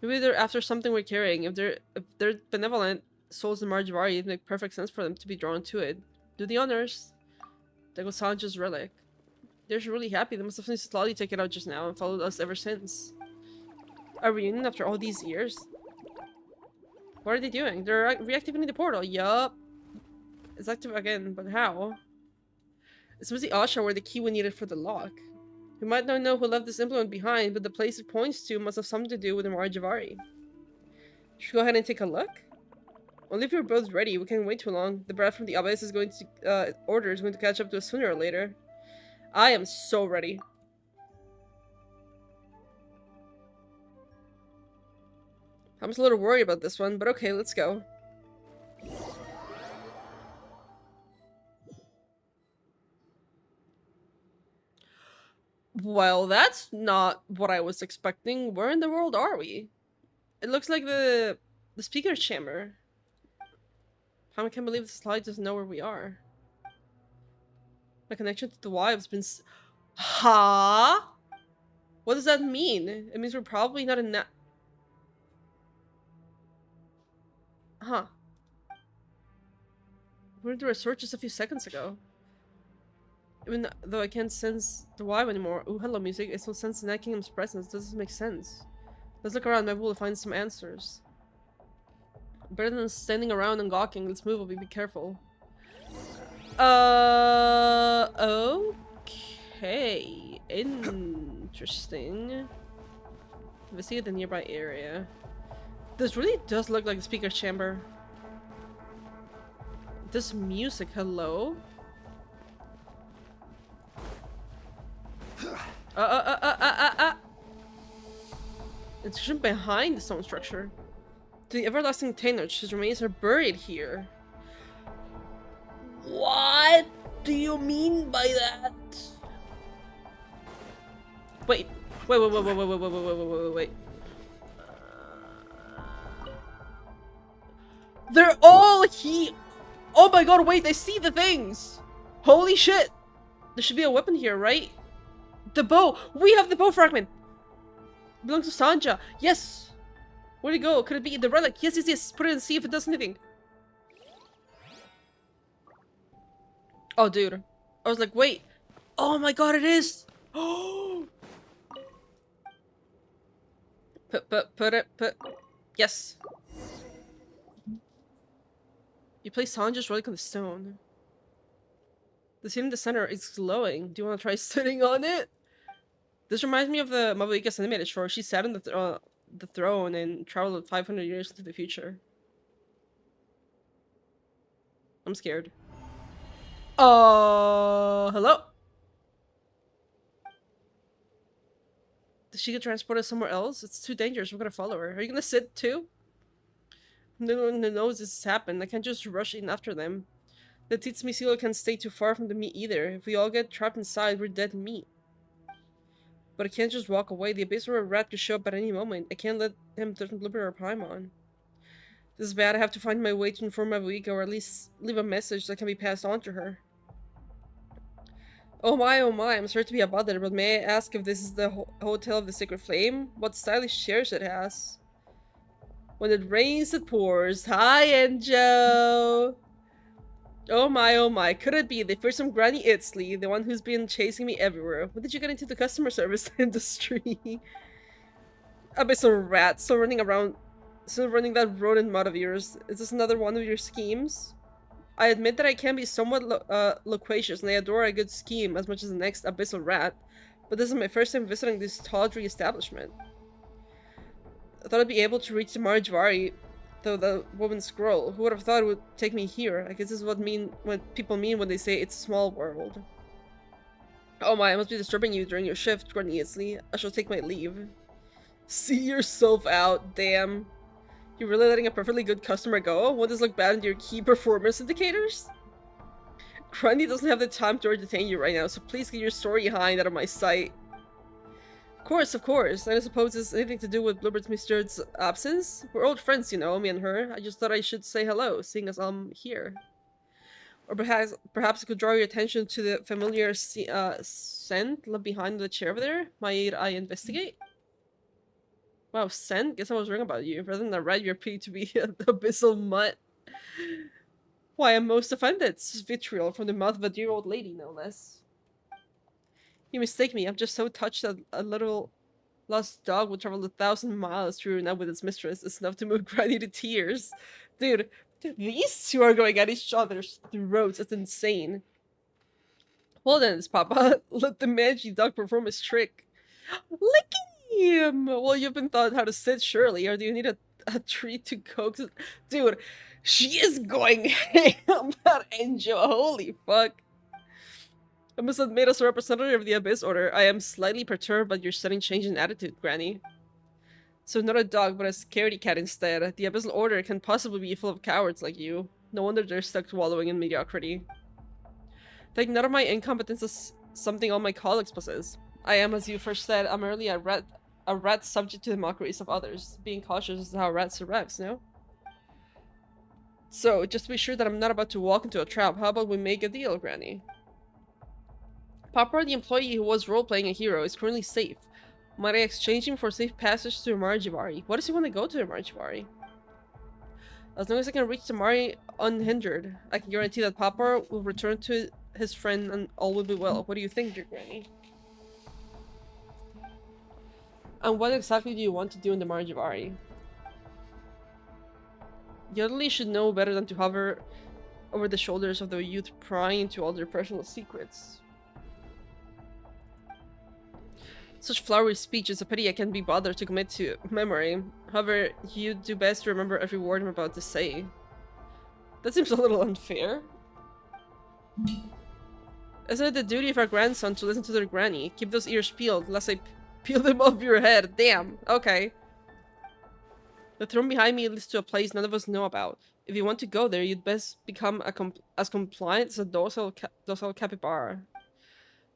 Maybe they're after something we're carrying. If they're benevolent souls in MARE JIVARI, it'd make perfect sense for them to be drawn to it. Do the honors. There goes Sanja's relic. They're really happy. They must have seen Slotty take it out just now and followed us ever since. A reunion after all these years? What are they doing? They're reactivating the portal. Yup. It's active again, but how? It seems the Asha were the key we needed for the lock. We might not know who left this implement behind, but the place it points to must have something to do with the MARE JIVARI. Should we go ahead and take a look? Only if we're both ready. We can't wait too long. The brat from the abyss is going to order is going to catch up to us sooner or later. I am so ready. I'm just a little worried about this one, but okay, let's go. Well, that's not what I was expecting. Where in the world are we? It looks like the speaker's chamber. I can't believe the slide doesn't know where we are. My connection to the wive's been Huh? What does that mean? It means we're probably not in that. Huh. We went through our search just a few seconds ago. Even though I can't sense the vibe anymore. Oh, hello music. I still sense the Night Kingdom's presence. Does this make sense? Let's look around. Maybe we'll find some answers. Better than standing around and gawking. Let's move. Be careful. Okay. Interesting. Investigate the nearby area. This really does look like the speaker's chamber. This music, hello? It's behind the stone structure. To the everlasting Tainach, his remains are buried here. What do you mean by that? Wait. They're all Oh my god, wait, I see the things! Holy shit! There should be a weapon here, right? The bow! We have the bow fragment! It belongs to Sanja. Yes! Where'd it go? Could it be the relic? Yes. Put it in and see if it does anything. Oh, dude. I was like, wait. Oh my god, it is! Oh! Put. Yes. You place Sanja's relic on the stone. The scene in the center is glowing. Do you want to try sitting on it? This reminds me of the Mabuika's animated short. She sat on the throne and traveled 500 years into the future. I'm scared. Hello? Did she get transported somewhere else? It's too dangerous. We're gonna follow her. Are you gonna sit too? No one knows this has happened. I can't just rush in after them. The Titsmisilo can't stay too far from the meat either. If we all get trapped inside, we're dead meat. But I can't just walk away. The abyss where a rat could show up at any moment. I can't let him threaten Blipper or Paimon. This is bad. I have to find my way to inform Mavuika, or at least leave a message that can be passed on to her. Oh my, I'm sorry to be a bother, but may I ask if this is the Hotel of the Sacred Flame? What stylish chairs it has. When it rains, it pours. Hi, Enjo! Oh my, could it be the fearsome Granny Itzley, the one who's been chasing me everywhere? When did you get into the customer service industry? Abyssal rat, still running that rodent mud of yours. Is this another one of your schemes? I admit that I can be somewhat loquacious, and I adore a good scheme as much as the next abyssal rat, but this is my first time visiting this tawdry establishment. I thought I'd be able to reach the MARE JIVARI, though the woman's scroll. Who would have thought it would take me here? I guess this is what people mean when they say it's a small world. Oh my, I must be disturbing you during your shift, Corneliusly. I shall take my leave. See yourself out, damn. You're really letting a perfectly good customer go? Won't this look bad in your key performance indicators? Grundy doesn't have the time to entertain you right now, so please get your sorry hind out of my sight. Of course. I don't suppose it's anything to do with Bluebird's Mr.'s absence? We're old friends, you know, me and her. I just thought I should say hello, seeing as I'm here. Or perhaps I could draw your attention to the familiar scent left behind the chair over there. Might I investigate? Wow, scent? Guess I was wrong about you. Rather than a rat, you appear to be an abyssal mutt. Why, I'm most offended. It's vitriol from the mouth of a dear old lady, no less. You mistake me. I'm just so touched that a little lost dog would travel 1,000 miles to reunite with its mistress. It's enough to move Granny to tears. Dude, these two are going at each other's throats. It's insane. Well then, Papa. Let the mangy dog perform his trick. Licking him! Well, you've been taught how to sit, surely. Or do you need a treat to coax? Dude, she is going ham, that angel. Holy fuck. I must admit, as a representative of the Abyss Order, I am slightly perturbed by your sudden change in attitude, Granny. So not a dog, but a scaredy cat instead. The Abyssal Order can possibly be full of cowards like you. No wonder they're stuck wallowing in mediocrity. Take none of my incompetence as something all my colleagues possess. I am, as you first said, I'm merely a rat subject to the mockeries of others. Being cautious is how a rat survives, no? So, just to be sure that I'm not about to walk into a trap, how about we make a deal, Granny? Papa, the employee who was role-playing a hero, is currently safe. Might I exchange him for safe passage to MARE JIVARI? Why does he want to go to MARE JIVARI? As long as I can reach the MARE unhindered, I can guarantee that Papa will return to his friend and all will be well. What do you think, dear Granny? And what exactly do you want to do in the MARE JIVARI? The elderly should know better than to hover over the shoulders of the youth prying into all their personal secrets. Such flowery speech is a pity I can't be bothered to commit to memory. However, you do best to remember every word I'm about to say. That seems a little unfair. Isn't it the duty of our grandson to listen to their granny? Keep those ears peeled, lest I peel them off your head. Damn. Okay. The throne behind me leads to a place none of us know about. If you want to go there, you'd best become as compliant as a docile capybara.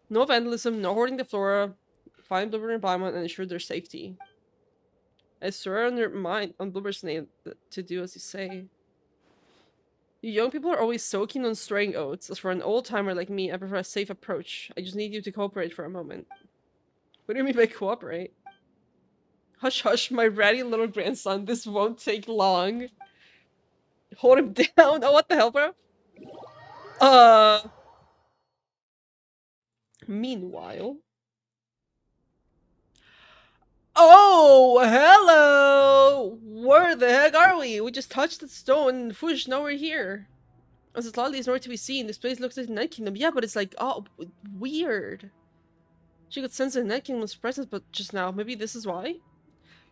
No vandalism, no hoarding the flora. Find Bluebird environment and ensure their safety. I swear on Bluebird's name to do as you say. You young people are always so keen on straying oats. As for an old-timer like me, I prefer a safe approach. I just need you to cooperate for a moment. What do you mean by cooperate? Hush hush, my ratty little grandson. This won't take long. Hold him down. Oh, what the hell, bro? Meanwhile... Oh, hello! Where the heck are we? We just touched the stone and whoosh, now we're here. As it's lovely, it's nowhere to be seen. This place looks like the Night Kingdom. Yeah, but it's like, oh, weird. She could sense the Night Kingdom's presence, but just now, maybe this is why?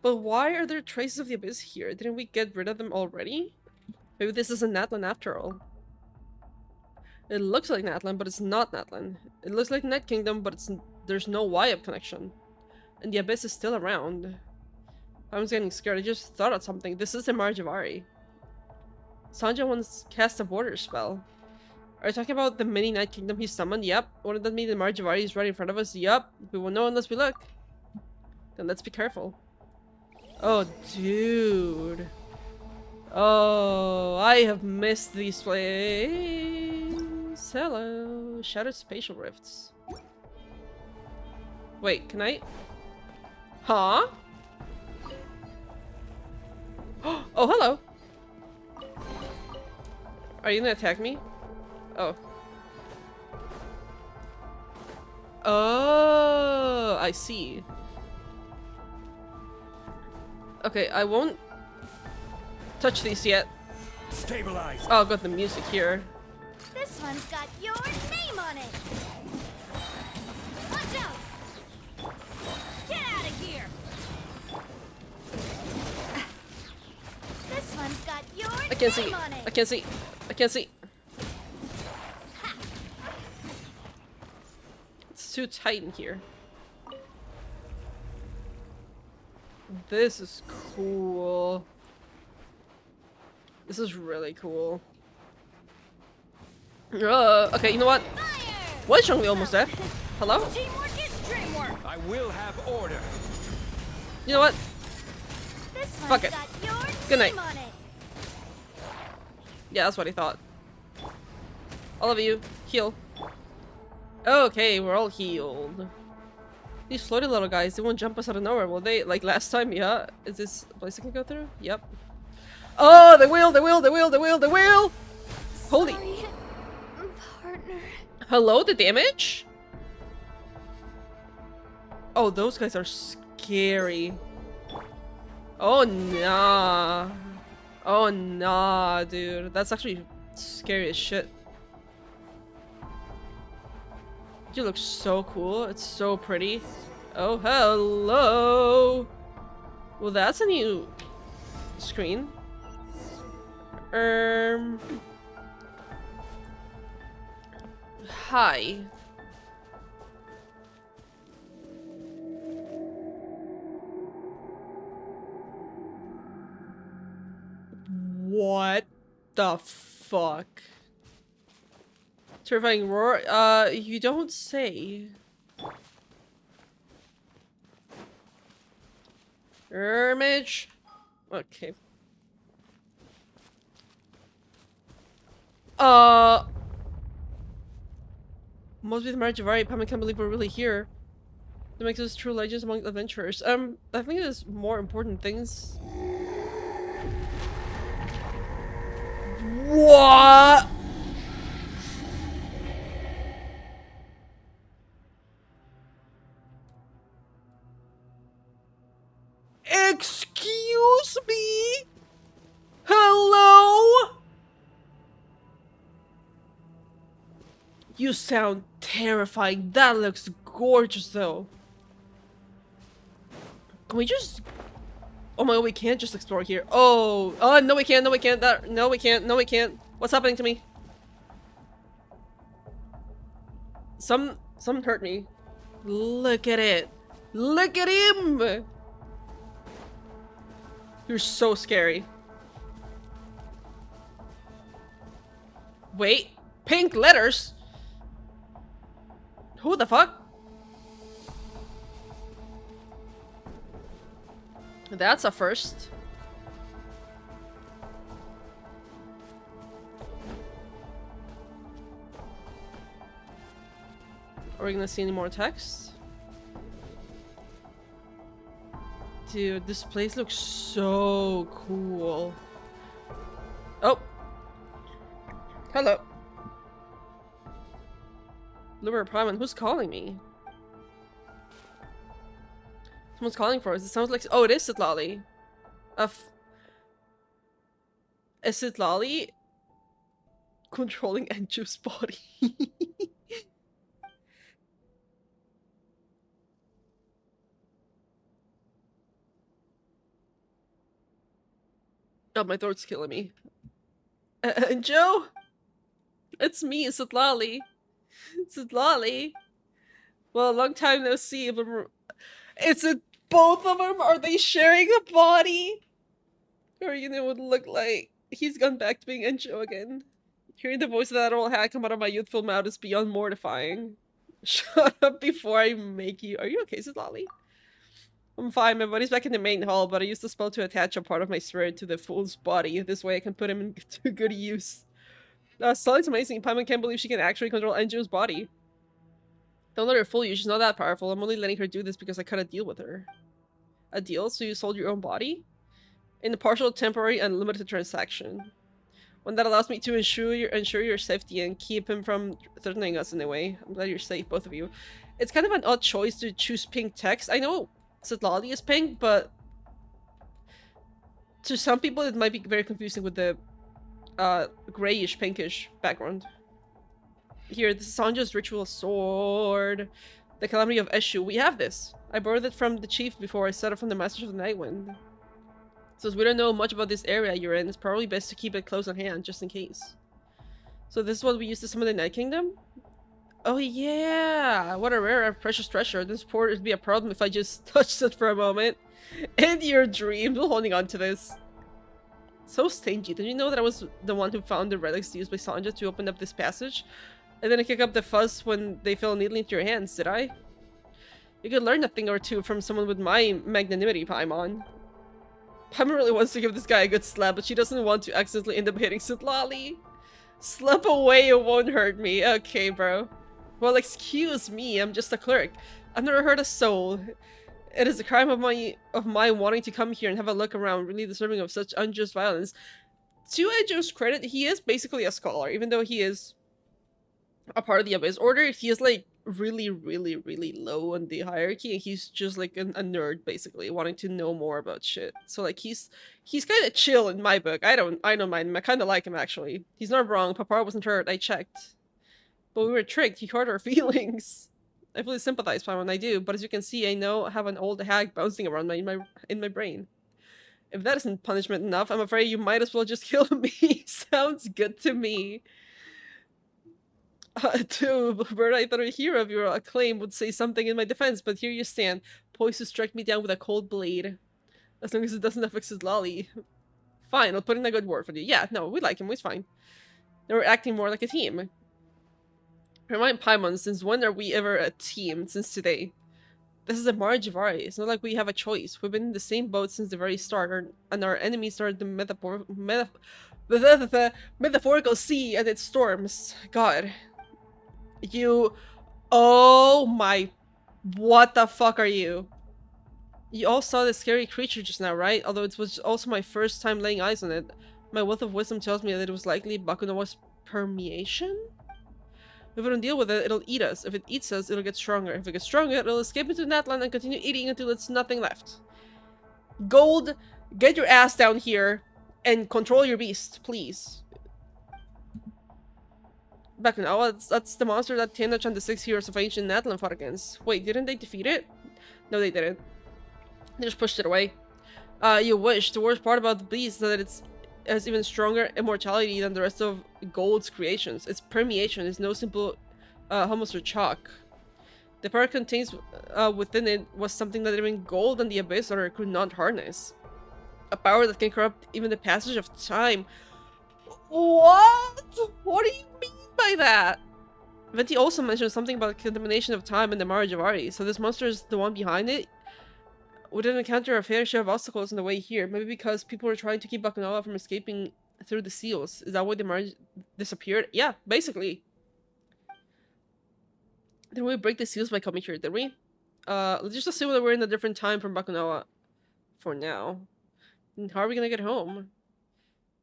But why are there traces of the Abyss here? Didn't we get rid of them already? Maybe this is a Natlan after all. It looks like Natlan, but it's not Natlan. It looks like Night Kingdom, but there's no Y-up connection. And the Abyss is still around. I was getting scared. I just thought of something. This is the MARE JIVARI. Sanjay once cast a border spell. Are you talking about the mini Night Kingdom he summoned? Yep. Wouldn't that mean the MARE JIVARI is right in front of us? Yep. We won't know unless we look. Then let's be careful. Oh, dude. Oh, I have missed these plays. Hello. Shattered spatial rifts. Wait, can I... Huh? Oh, hello. Are you gonna attack me? Oh. Oh, I see. Okay, I won't touch these yet. Stabilize. Oh, I've got the music here. This one's got your name on it. Watch out! Get out of here! one's got your I can't see. name on it. I can't see. I can't see. It's too tight in here. This is cool. This is really cool. Okay, you know what? Fire! What is Chun-Li almost dead? Hello? Teamwork is dreamwork. I will have order. You know what? This Fuck one's it. got your Good night. name on it. Yeah, that's what I thought. All of you, heal. Okay, we're all healed. These floaty little guys, they won't jump us out of nowhere, will they? Like last time, yeah? Is this a place I can go through? Yep. Oh, the wheel, the wheel, the wheel, the wheel, the wheel! Holy... Sorry, partner. Hello, the damage? Oh, those guys are scary. Oh, nah. Oh, nah, dude. That's actually scary as shit. You look so cool. It's so pretty. Oh, hello. Well, that's a new screen. Hi. What the fuck? Terrifying roar? You don't say. Image? Okay. Must be the MARE JIVARI. Pam, I can't believe we're really here. That makes us true legends among adventurers. I think there's more important things. What? Excuse me? Hello? You sound terrifying. That looks gorgeous though. Can we just... Oh my god, we can't just explore here. Oh, no we can't, no we can't, no we can't, no we can't. What's happening to me? Someone hurt me. Look at it. Look at him! You're so scary. Wait, pink letters? Who the fuck? That's a first. Are we gonna see any more text? Dude, this place looks so cool. Oh. Hello. Lunar Prime, who's calling me? Someone's calling for us. It sounds like... Oh, it is Sitlali. Is Sitlali controlling Anju's body? Oh, my throat's killing me. Anju? It's me, Sitlali. Sitlali. Well, long time no see. Is it both of them? Are they sharing a body? Or you know what it would look like? He's gone back to being Encho again. Hearing the voice of that old hat come out of my youthful mouth is beyond mortifying. Shut up before I make you. Are you okay, Sitlali? I'm fine. My body's back in the main hall, but I used the spell to attach a part of my spirit to the fool's body. This way I can put him into good use. Sully's amazing. Paimon can't believe she can actually control Enjo's body. Don't let her fool you. She's not that powerful. I'm only letting her do this because I cut a deal with her. A deal? So you sold your own body? In a partial, temporary, and limited transaction. One that allows me to ensure your safety and keep him from threatening us in a way. I'm glad you're safe, both of you. It's kind of an odd choice to choose pink text. I know Sitlali is pink, but to some people it might be very confusing with the grayish, pinkish background. Here, this is Sanjo's ritual sword. The Calamity of Eshu. We have this. I borrowed it from the chief before I set it from the Masters of the Nightwind. Since we don't know much about this area you're in, it's probably best to keep it close on hand, just in case. So this is what we used to summon the Night Kingdom? Oh yeah! What a rare and precious treasure. This port would be a problem if I just touched it for a moment. In your dreams, we're holding on to this. So stingy. Did you know that I was the one who found the relics used by Sanja to open up this passage? And then I kick up the fuss when they fell neatly into your hands, did I? You could learn a thing or two from someone with my magnanimity, Paimon. Paimon really wants to give this guy a good slap, but she doesn't want to accidentally end up hitting Sitlali. Slap away, it won't hurt me. Okay, bro. Well, excuse me, I'm just a clerk. I've never hurt a soul. It is a crime of mine wanting to come here and have a look around, really deserving of such unjust violence. To Ejo's credit, he is basically a scholar, even though he is a part of the Abyss Order. He is like really low on the hierarchy, and he's just like a nerd, basically, wanting to know more about shit. So like he's kind of chill in my book. I don't mind him. I kind of like him, actually. He's not wrong. Papa wasn't hurt. I checked. But we were tricked. He hurt our feelings. I fully sympathize with him when I do, but as you can see, I know I have an old hag bouncing around in my brain. If that isn't punishment enough, I'm afraid you might as well just kill me. Sounds good to me. Bird, I thought a hero of your acclaim would say something in my defense, but here you stand, poised to strike me down with a cold blade. As long as it doesn't affect his lolly. Fine, I'll put in a good word for you. Yeah, no, we like him, he's fine. Now we're acting more like a team. Remind Paimon, since when are we ever a team? Since today. This is a MARE JIVARI. It's not like we have a choice. We've been in the same boat since the very start, and our enemies started the metaphorical sea and its storms. God. You... Oh my... What the fuck are you? You all saw this scary creature just now, right? Although it was also my first time laying eyes on it. My wealth of wisdom tells me that it was likely Bakunawa's permeation? If we don't deal with it, it'll eat us. If it eats us, it'll get stronger. If it gets stronger, it'll escape into Natlan and continue eating until it's nothing left. Gold, get your ass down here and control your beast, please. Bakunawa, that's the monster that Tenach and the 6 heroes of ancient Natlan fought against. Wait, didn't they defeat it? No, they didn't. They just pushed it away. You wish. The worst part about the beast is that it has even stronger immortality than the rest of Gold's creations. Its permeation is no simple humus or chalk. The power it contains within it was something that even Gold and the Abyss Order could not harness. A power that can corrupt even the passage of time. What? What do you mean by that? Venti also mentioned something about contamination of time in the MARE JIVARI, so this monster is the one behind it? We didn't encounter a fair share of obstacles on the way here, maybe because people were trying to keep Bakunawa from escaping through the seals. Is that why the MARE disappeared? Yeah, basically. Didn't we break the seals by coming here, did we? Let's just assume that we're in a different time from Bakunawa. For now. And how are we gonna get home?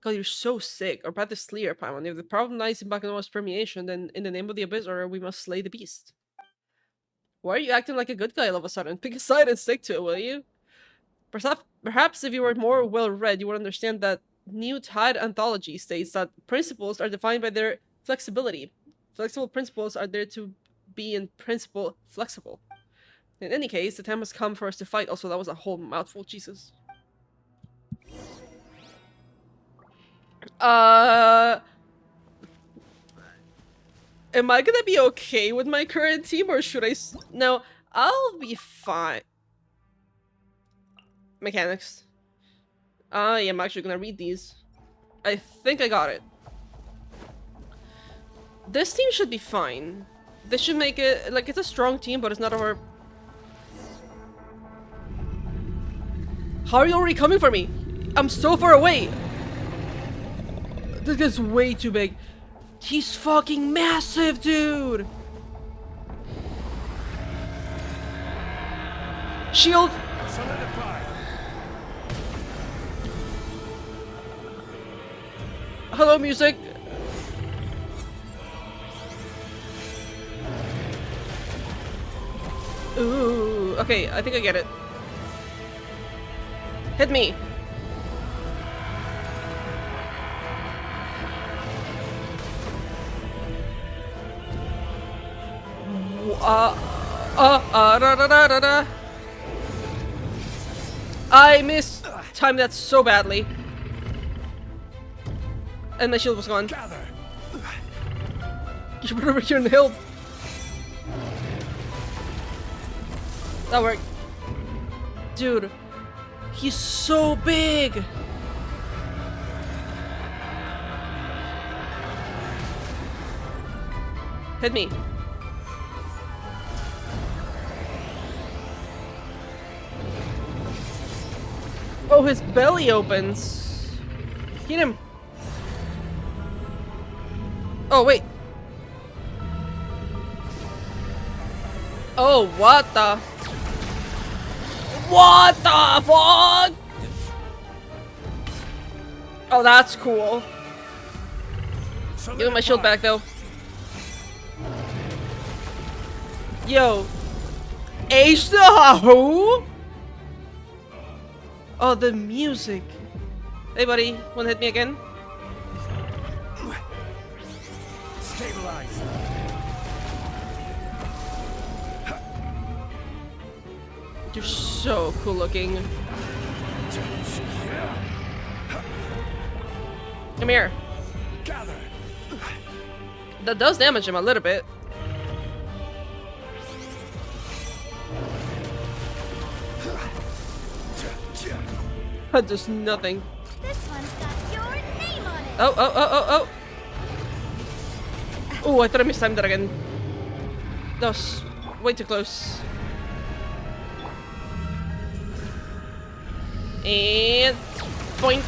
God, you're so sick. Our path is clear, Paimon. If the problem lies in Bakunawa's permeation, then in the name of the Abyss Order, we must slay the beast. Why are you acting like a good guy all of a sudden? Pick a side and stick to it, will you? Perhaps if you were more well-read, you would understand that New Tide Anthology states that principles are defined by their flexibility. Flexible principles are there to be in principle flexible. In any case, the time has come for us to fight. Also, that was a whole mouthful, Jesus. Am I gonna be okay with my current team, or should I no, I'll be fine. Mechanics. I am actually gonna read these. I think I got it. This team should be fine. This should make it, like, it's a strong team, but it's not our... How are you already coming for me? I'm so far away! This guy's way too big. He's fucking massive, dude! Shield! Hello, music! Ooh, okay, I think I get it. Hit me! Da, da, da, da. I missed. timed that so badly. And my shield was gone. You should put it over here in the hill. That worked. Dude, he's so big. Hit me. Oh, his belly opens. Hit him. Oh, wait. Oh, what the? What the fuck? Oh, that's cool. Give me my shield back, though. Yo. H the Hahu? Oh, the music. Hey, buddy. Wanna hit me again? Stabilize. You're so cool looking. Come here. Gather. That does damage him a little bit. Just nothing. This one's got your name on it. Oh, oh, oh, oh, oh. Oh, I thought I mistimed that again. That was way too close. And boink.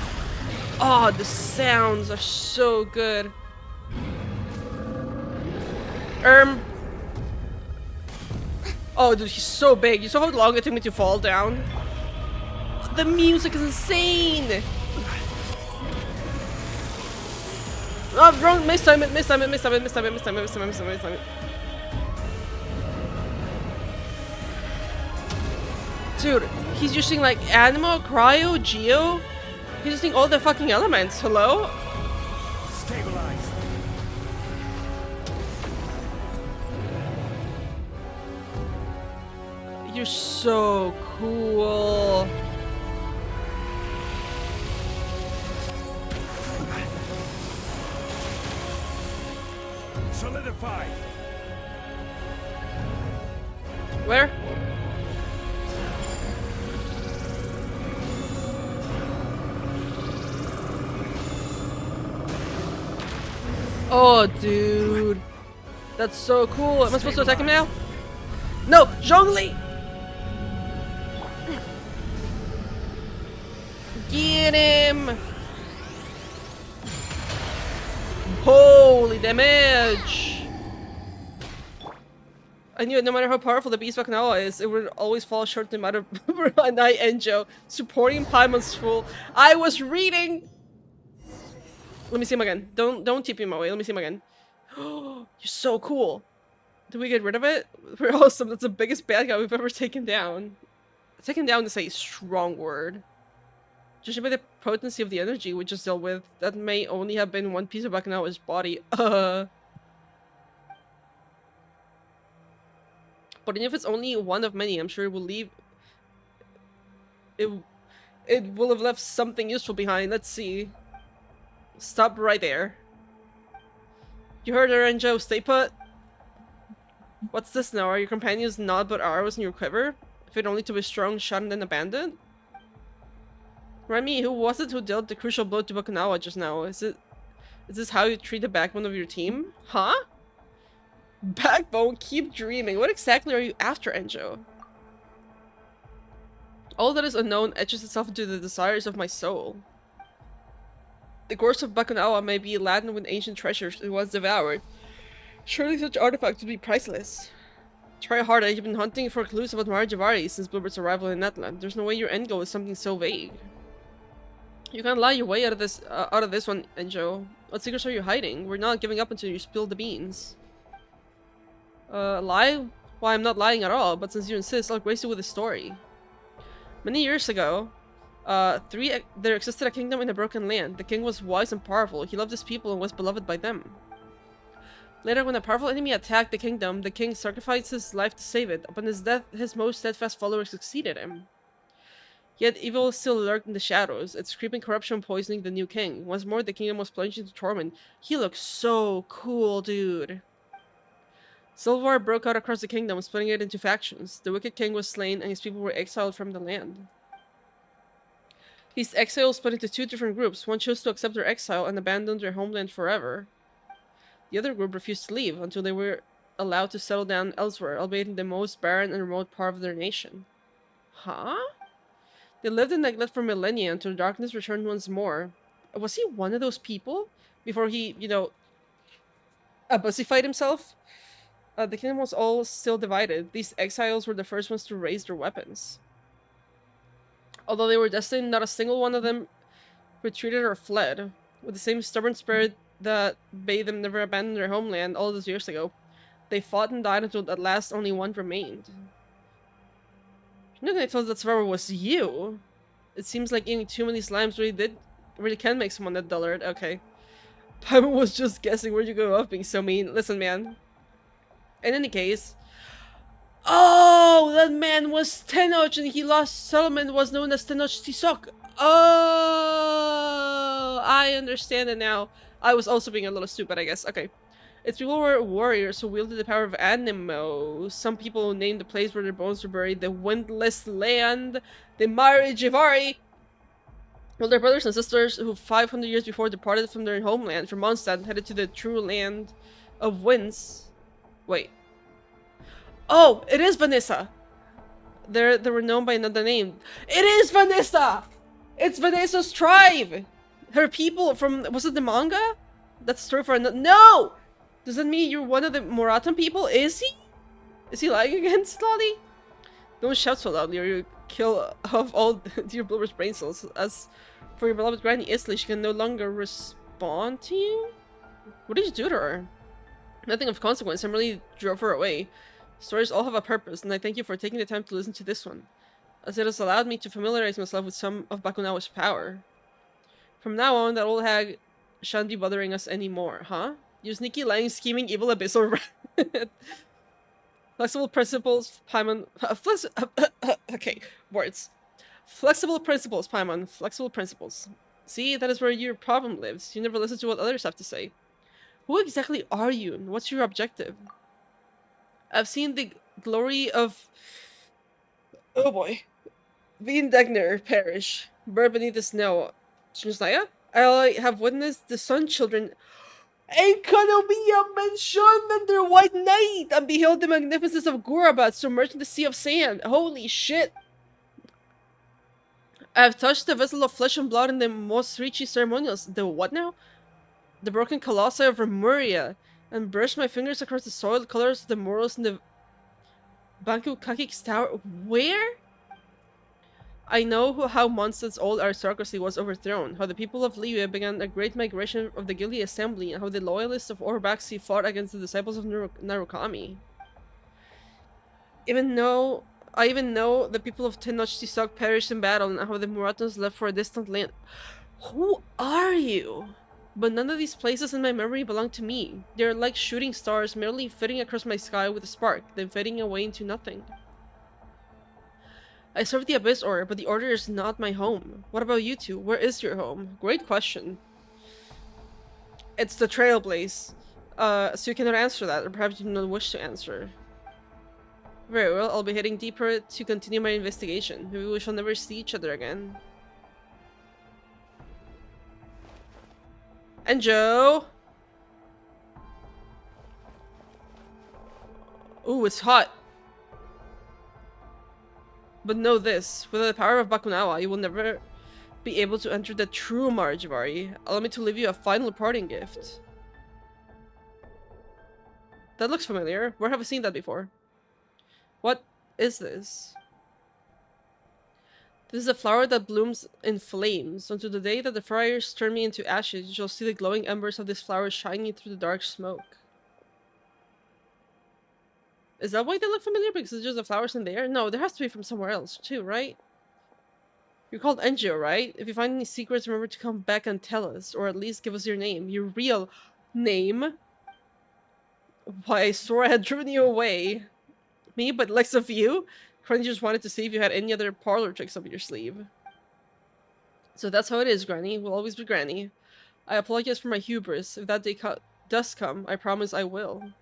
Oh, the sounds are so good. Oh, dude, he's so big. You saw how long it took me to fall down? The music is insane. Oh, wrong. Mistime it, mistime it, mistime it, mistime it, mistime it, mistime it, mistime it, mistime it. Dude, he's using like Animo, Cryo, Geo. He's using all the fucking elements. Hello? Stabilize. You're so cool. Solidify. Where? Oh, dude. That's so cool. Am I supposed to attack him now? No! Zhongli! Get him! Holy damage! I knew it, no matter how powerful the beast Bakunawa is, it would always fall short no matter Night Enjo. Supporting Paimon's full. I was reading! Let me see him again. Don't tip him away. Let me see him again. You're so cool. Did we get rid of it? We're awesome. That's the biggest bad guy we've ever taken down. Taken down is a strong word. Judging by the potency of the energy we just dealt with, that may only have been one piece of Bakunawa's body. But even if it's only one of many, I'm sure it will leave... It will have left something useful behind. Let's see. Stop right there. You heard her, Enjo. Stay put. What's this now? Are your companions not but arrows in your quiver? Fit only to be strong, shot, and then abandoned? Remy, who was it who dealt the crucial blow to Bakunawa just now? Is this how you treat the backbone of your team? Huh? Backbone? Keep dreaming. What exactly are you after, Enjo? All that is unknown etches itself into the desires of my soul. The corpse of Bakunawa may be laden with ancient treasures it was devoured. Surely such artifacts would be priceless. Try harder. You've been hunting for clues about MARE JIVARI since Bluebird's arrival in Netland. There's no way your end goal is something so vague. You can't lie your way out of this one, Enjo. What secrets are you hiding? We're not giving up until you spill the beans. Lie? Why, I'm not lying at all, but since you insist, I'll grace you with a story. Many years ago, there existed a kingdom in a broken land. The king was wise and powerful. He loved his people and was beloved by them. Later, when a powerful enemy attacked the kingdom, the king sacrificed his life to save it. Upon his death, his most steadfast followers succeeded him. Yet evil still lurked in the shadows, its creeping corruption poisoning the new king. Once more, the kingdom was plunged into torment. He looks so cool, dude. Civil war broke out across the kingdom, splitting it into factions. The wicked king was slain, and his people were exiled from the land. These exiles split into two different groups. One chose to accept their exile and abandon their homeland forever. The other group refused to leave until they were allowed to settle down elsewhere, albeit in the most barren and remote part of their nation. Huh? They lived in neglect for millennia until darkness returned once more. Was he one of those people? Before he, bussified himself? The kingdom was all still divided. These exiles were the first ones to raise their weapons. Although they were destined, not a single one of them retreated or fled. With the same stubborn spirit that bade them never abandon their homeland all those years ago, they fought and died until at last only one remained. You're not gonna tell us that survivor was you? It seems like eating too many slimes really can make someone a dullard. Okay. Paimon was just guessing. Where'd you go off being so mean? Listen, man. In any case... Oh! That man was Tenoch and he lost settlement was known as Tenoch Tisok. Oh! I understand it now. I was also being a little stupid, I guess. Okay. Its people were warriors who wielded the power of Animo. Some people named the place where their bones were buried the Windless Land, the MARE JIVARI. Well, their brothers and sisters who 500 years before departed from their homeland from Mondstadt and headed to the true land of winds. Wait. Oh, it is Vanessa. They were known by another name. It is Vanessa! It's Vanessa's tribe! Her people from... Was it the manga? That's a story for another... No! Does that mean you're one of the Moratan people? Is he? Is he lying against Lottie? Don't shout so loudly or you kill off all dear Blubber's brain cells. As for your beloved Granny Isley, she can no longer respond to you? What did you do to her? Nothing of consequence. I merely drove her away. Stories all have a purpose, and I thank you for taking the time to listen to this one, as it has allowed me to familiarize myself with some of Bakunawa's power. From now on, that old hag shan't be bothering us anymore, huh? You sneaky, lying, scheming, evil abyssal Flexible principles, Paimon... okay, words. Flexible principles, Paimon. Flexible principles. See, that is where your problem lives. You never listen to what others have to say. Who exactly are you, and what's your objective? I've seen the glory of... Oh boy. Vindegner perish, burned beneath the snow. Shinzaya? I have witnessed the Sun Children... Economia mentioned and their white knight, and beheld the magnificence of Gurabat submerged in the sea of sand. Holy shit! I have touched the vessel of flesh and blood in the most rich ceremonials. The what now? The broken colossi of Remuria, and brushed my fingers across the soiled colors of the murals in the Banku Kakik's tower. Where? I know how Mondstadt's old aristocracy was overthrown, how the people of Liyue began a great migration of the guilty assembly, and how the loyalists of Orbaxi fought against the disciples of Narukami. I even know the people of Tenoch Tisok perished in battle, and how the Muratans left for a distant land. Who are you? But none of these places in my memory belong to me. They are like shooting stars merely flitting across my sky with a spark, then fading away into nothing. I serve the Abyss Order, but the Order is not my home. What about you two? Where is your home? Great question. It's the Trailblaze. So you cannot answer that, or perhaps you do not wish to answer. Very well, I'll be heading deeper to continue my investigation. Maybe we shall never see each other again. And Joe! Ooh, it's hot. But know this, with the power of Bakunawa, you will never be able to enter the true MARE JIVARI. Allow me to leave you a final parting gift. That looks familiar. Where have I seen that before? What is this? This is a flower that blooms in flames. Until the day that the fires turn me into ashes, you shall see the glowing embers of this flower shining through the dark smoke. Is that why they look familiar? Because there's just the flowers in there? No, there has to be from somewhere else too, right? You're called Enjo, right? If you find any secrets, remember to come back and tell us. Or at least give us your name. Your real name. Why, I swore I had driven you away. Me, but less of you? Granny just wanted to see if you had any other parlor tricks up your sleeve. So that's how it is, Granny. We'll always be Granny. I apologize for my hubris. If that day does come, I promise I will.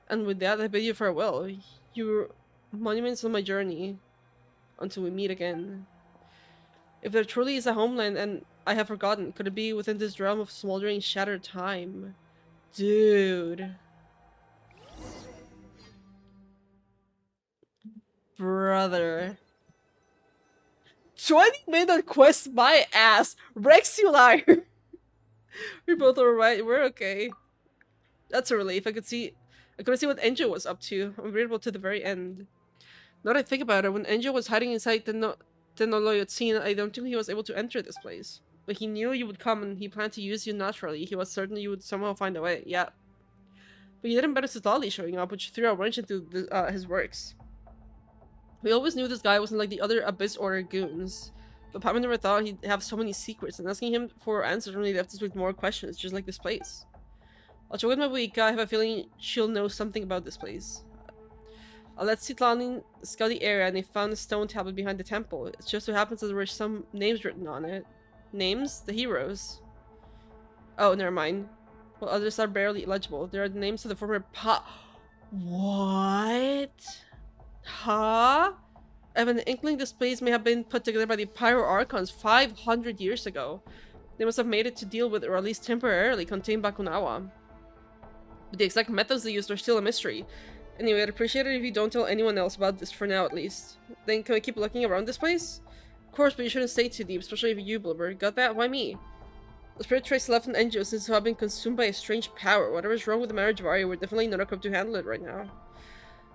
And with that, I bid you farewell. Your monuments on my journey. Until we meet again. If there truly is a homeland and I have forgotten, could it be within this realm of smoldering, shattered time? Dude. Brother. 20-minute quest, my ass! Rex, you liar! We both are right, we're okay. That's a relief. I couldn't see what Enjo was up to. I'm readable to the very end. Now that I think about it, when Enjo was hiding inside the Noloyotsine, I don't think he was able to enter this place. But he knew you would come and he planned to use you naturally. He was certain you would somehow find a way, yeah. But he didn't benefit Lolly showing up, which threw a wrench into his works. We always knew this guy wasn't like the other Abyss Order goons. But Papa never thought he'd have so many secrets, and asking him for answers only left us with more questions, just like this place. I'll check with my Wika. I have a feeling she'll know something about this place. I'll let Citlani scout the area, and they found a stone tablet behind the temple. It just so happens that there were some names written on it. Names? The heroes. Oh, never mind. Well, others are barely illegible. There are the names of the former What? Huh? I have an inkling this place may have been put together by the Pyro Archons 500 years ago. They must have made it to deal with, or at least temporarily, contain Bakunawa. But the exact methods they used are still a mystery. Anyway, I'd appreciate it if you don't tell anyone else about this for now, at least. Then can we keep looking around this place? Of course, but you shouldn't stay too deep, especially if you, Blubber. Got that? Why me? The spirit trace left in Enjo seems to have been consumed by a strange power. Whatever's wrong with the MARE JIVARI, we're definitely not equipped to handle it right now.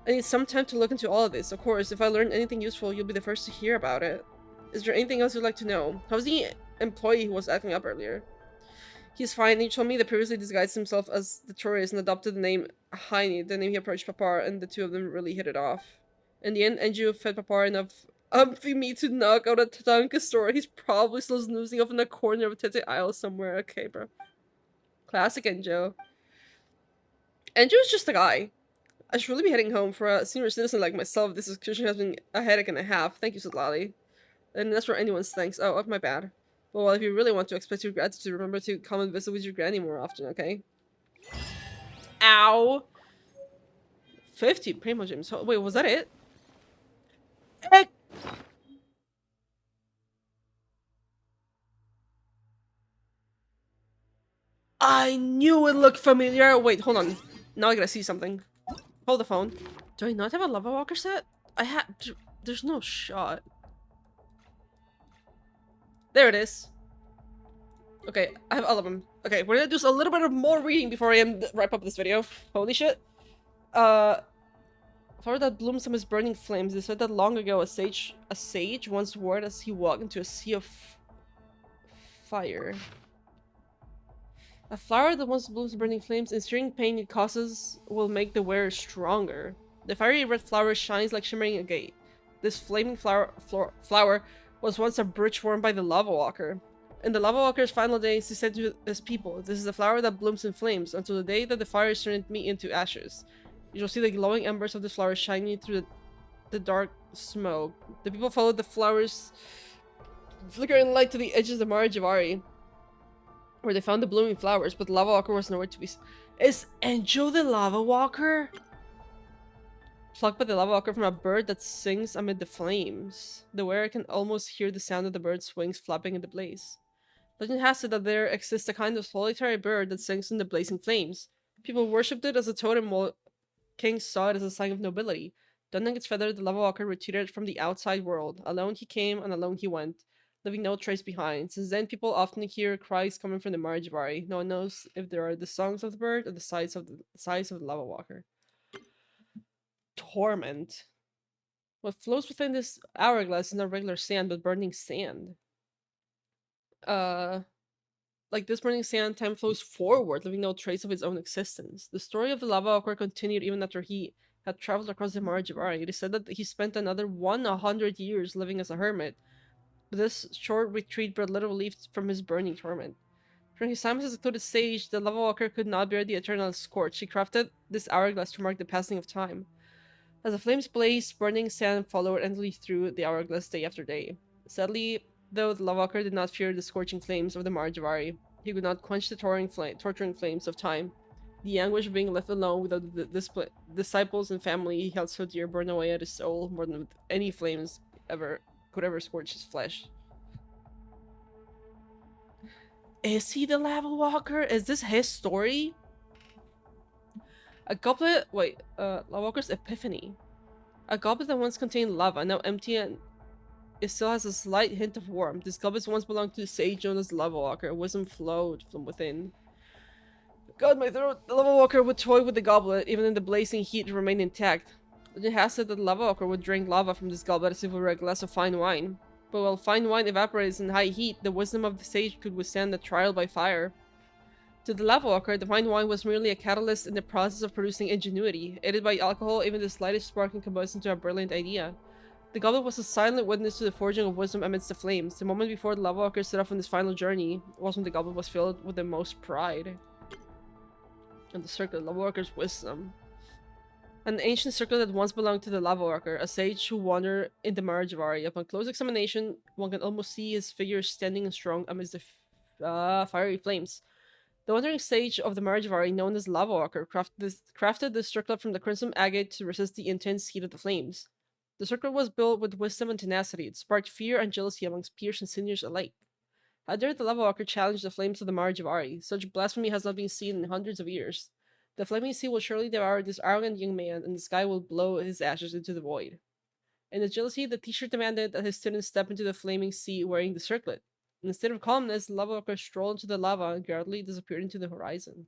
I need some time to look into all of this. Of course, if I learn anything useful, you'll be the first to hear about it. Is there anything else you'd like to know? How's the employee who was acting up earlier? He's fine. He told me that previously disguised himself as the tourist and adopted the name Heine, the name he approached Papar, and the two of them really hit it off. In the end, Enju fed Papar enough meat to knock out a Tatanka store. He's probably still snoozing off in the corner of Tete Isle somewhere. Okay, bro. Classic Enjo. Enjo is just a guy. I should really be heading home. For a senior citizen like myself, this excursion has been a headache and a half. Thank you, Sadlali. And that's for anyone's thanks. Oh, my bad. Well, if you really want to express your gratitude, remember to come and visit with your granny more often, okay? Ow! 50 Primo Gems. Wait, was that it? I knew it looked familiar! Wait, hold on. Now I gotta see something. Hold the phone. Do I not have a Lava Walker set? There's no shot. There it is. Okay, I have all of them. Okay, we're gonna do a little bit of more reading before I wrap up this video. Holy shit. Flower that blooms from his burning flames. They said that long ago a sage once wore it as he walked into a sea of fire. A flower that once blooms burning flames, and searing pain it causes will make the wearer stronger. The fiery red flower shines like shimmering a gate. This flaming flower was once a bridge formed by the Lava Walker. In the Lava Walker's final days, he said to his people, "This is the flower that blooms in flames, until the day that the fires turn me into ashes. You shall see the glowing embers of this flower shining through the dark smoke." The people followed the flower's flickering light to the edges of the MARE JIVARI, where they found the blooming flowers, but the Lava Walker was nowhere to be seen. Is Enjo the Lava Walker? Plucked by the Lava Walker from a bird that sings amid the flames. The wearer can almost hear the sound of the bird's wings flapping in the blaze. Legend has it that there exists a kind of solitary bird that sings in the blazing flames. People worshipped it as a totem while kings saw it as a sign of nobility. Donning its feather, the Lava Walker retreated from the outside world. Alone he came and alone he went, leaving no trace behind. Since then, people often hear cries coming from the MARE JIVARI. No one knows if they are the songs of the bird or the sighs of the Lava Walker. Torment. What flows within this hourglass is not regular sand, but burning sand. Like this burning sand, time flows forward, leaving no trace of its own existence. The story of the Lava Walker continued even after he had traveled across the MARE JIVARI. It is said that he spent another 100 years living as a hermit. But this short retreat brought little relief from his burning torment. During his time as a secluded sage, the Lava Walker could not bear the eternal scorch. He crafted this hourglass to mark the passing of time. As the flames blazed, burning sand followed endlessly through the hourglass day after day. Sadly, though, the Lavawalker did not fear the scorching flames of the MARE JIVARI. He could not quench the torturing flames of time. The anguish of being left alone without the disciples and family he held so dear burned away at his soul more than any flames could ever scorch his flesh. Is he the Lava Walker? Is this his story? A goblet. Wait, Lava Walker's epiphany. A goblet that once contained lava, now empty, and it still has a slight hint of warmth. This goblet once belonged to the sage known as the Lava Walker. Wisdom flowed from within. God, my throat! The Lava Walker would toy with the goblet, even in the blazing heat it remained intact. It has said that the Lava Walker would drink lava from this goblet as if it were a glass of fine wine. But while fine wine evaporates in high heat, the wisdom of the sage could withstand the trial by fire. To the Lava Walker, the fine wine was merely a catalyst in the process of producing ingenuity. Aided by alcohol, even the slightest spark can combust into a brilliant idea. The goblet was a silent witness to the forging of wisdom amidst the flames. The moment before the Lava Walker set off on his final journey was when the goblet was filled with the most pride. And the circlet, Lava Walker's wisdom. An ancient circlet that once belonged to the Lava Walker, a sage who wandered in the MARE JIVARI. Upon close examination, one can almost see his figure standing and strong amidst the fiery flames. The wandering sage of the MARE JIVARI, known as Lava Walker, crafted this circlet from the crimson agate to resist the intense heat of the flames. The circlet was built with wisdom and tenacity. It sparked fear and jealousy amongst peers and seniors alike. How dared the Lava Walker challenge the flames of the MARE JIVARI? Such blasphemy has not been seen in hundreds of years. The flaming sea will surely devour this arrogant young man, and the sky will blow his ashes into the void. In his jealousy, the teacher demanded that his students step into the flaming sea wearing the circlet. Instead of calmness, the Lava Walker strolled into the lava and gradually disappeared into the horizon.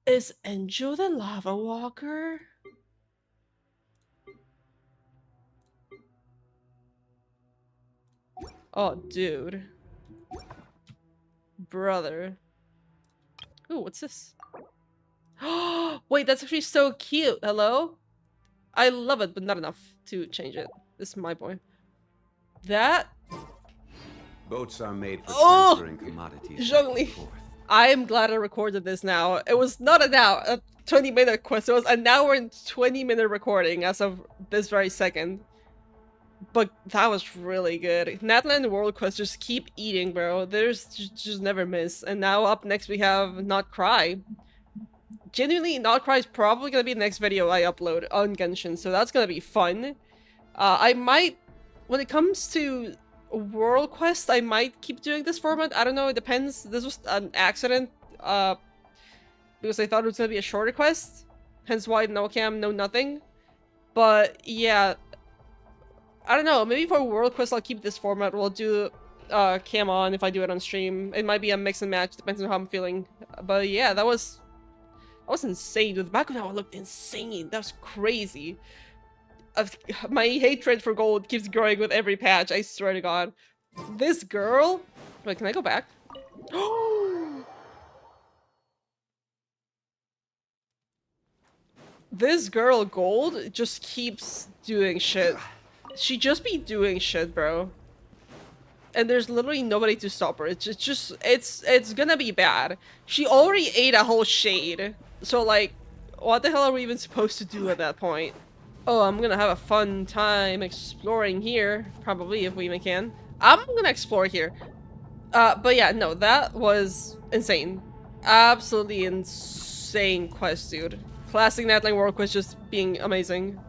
Is Enjo the Lava Walker? Oh, dude. Brother. Ooh, what's this? Wait, that's actually so cute. Hello? I love it, but not enough to change it. This is my boy. That? Boats are made for Oh! transferring commodities Zhongli. back and forth. I am glad I recorded this now. It was not an hour, a 20-minute quest. It was an hour and 20-minute recording as of this very second. But that was really good. Natlan World Quest just keep eating, bro. There's just never miss. And now up next we have Not Cry. Genuinely, Not Cry is probably gonna be the next video I upload on Genshin, so that's gonna be fun. I might, when it comes to World Quest, I might keep doing this format. I don't know, it depends. This was an accident, because I thought it was gonna be a shorter quest. Hence why no cam, no nothing. But yeah, I don't know, maybe for World Quest I'll keep this format. We'll do cam on if I do it on stream. It might be a mix and match, depends on how I'm feeling. But yeah, that was insane. The Bakunawa looked insane. That was crazy. My hatred for gold keeps growing with every patch, I swear to god. This girl... Wait, can I go back? This girl, Gold, just keeps doing shit. She just be doing shit, bro. And there's literally nobody to stop her. It's gonna be bad. She already ate a whole shade. So, like, what the hell are we even supposed to do at that point? Oh, I'm gonna have a fun time exploring here. Probably, if we even can. I'm gonna explore here. But yeah, no, that was insane. Absolutely insane quest, dude. Classic Natlan World Quest just being amazing.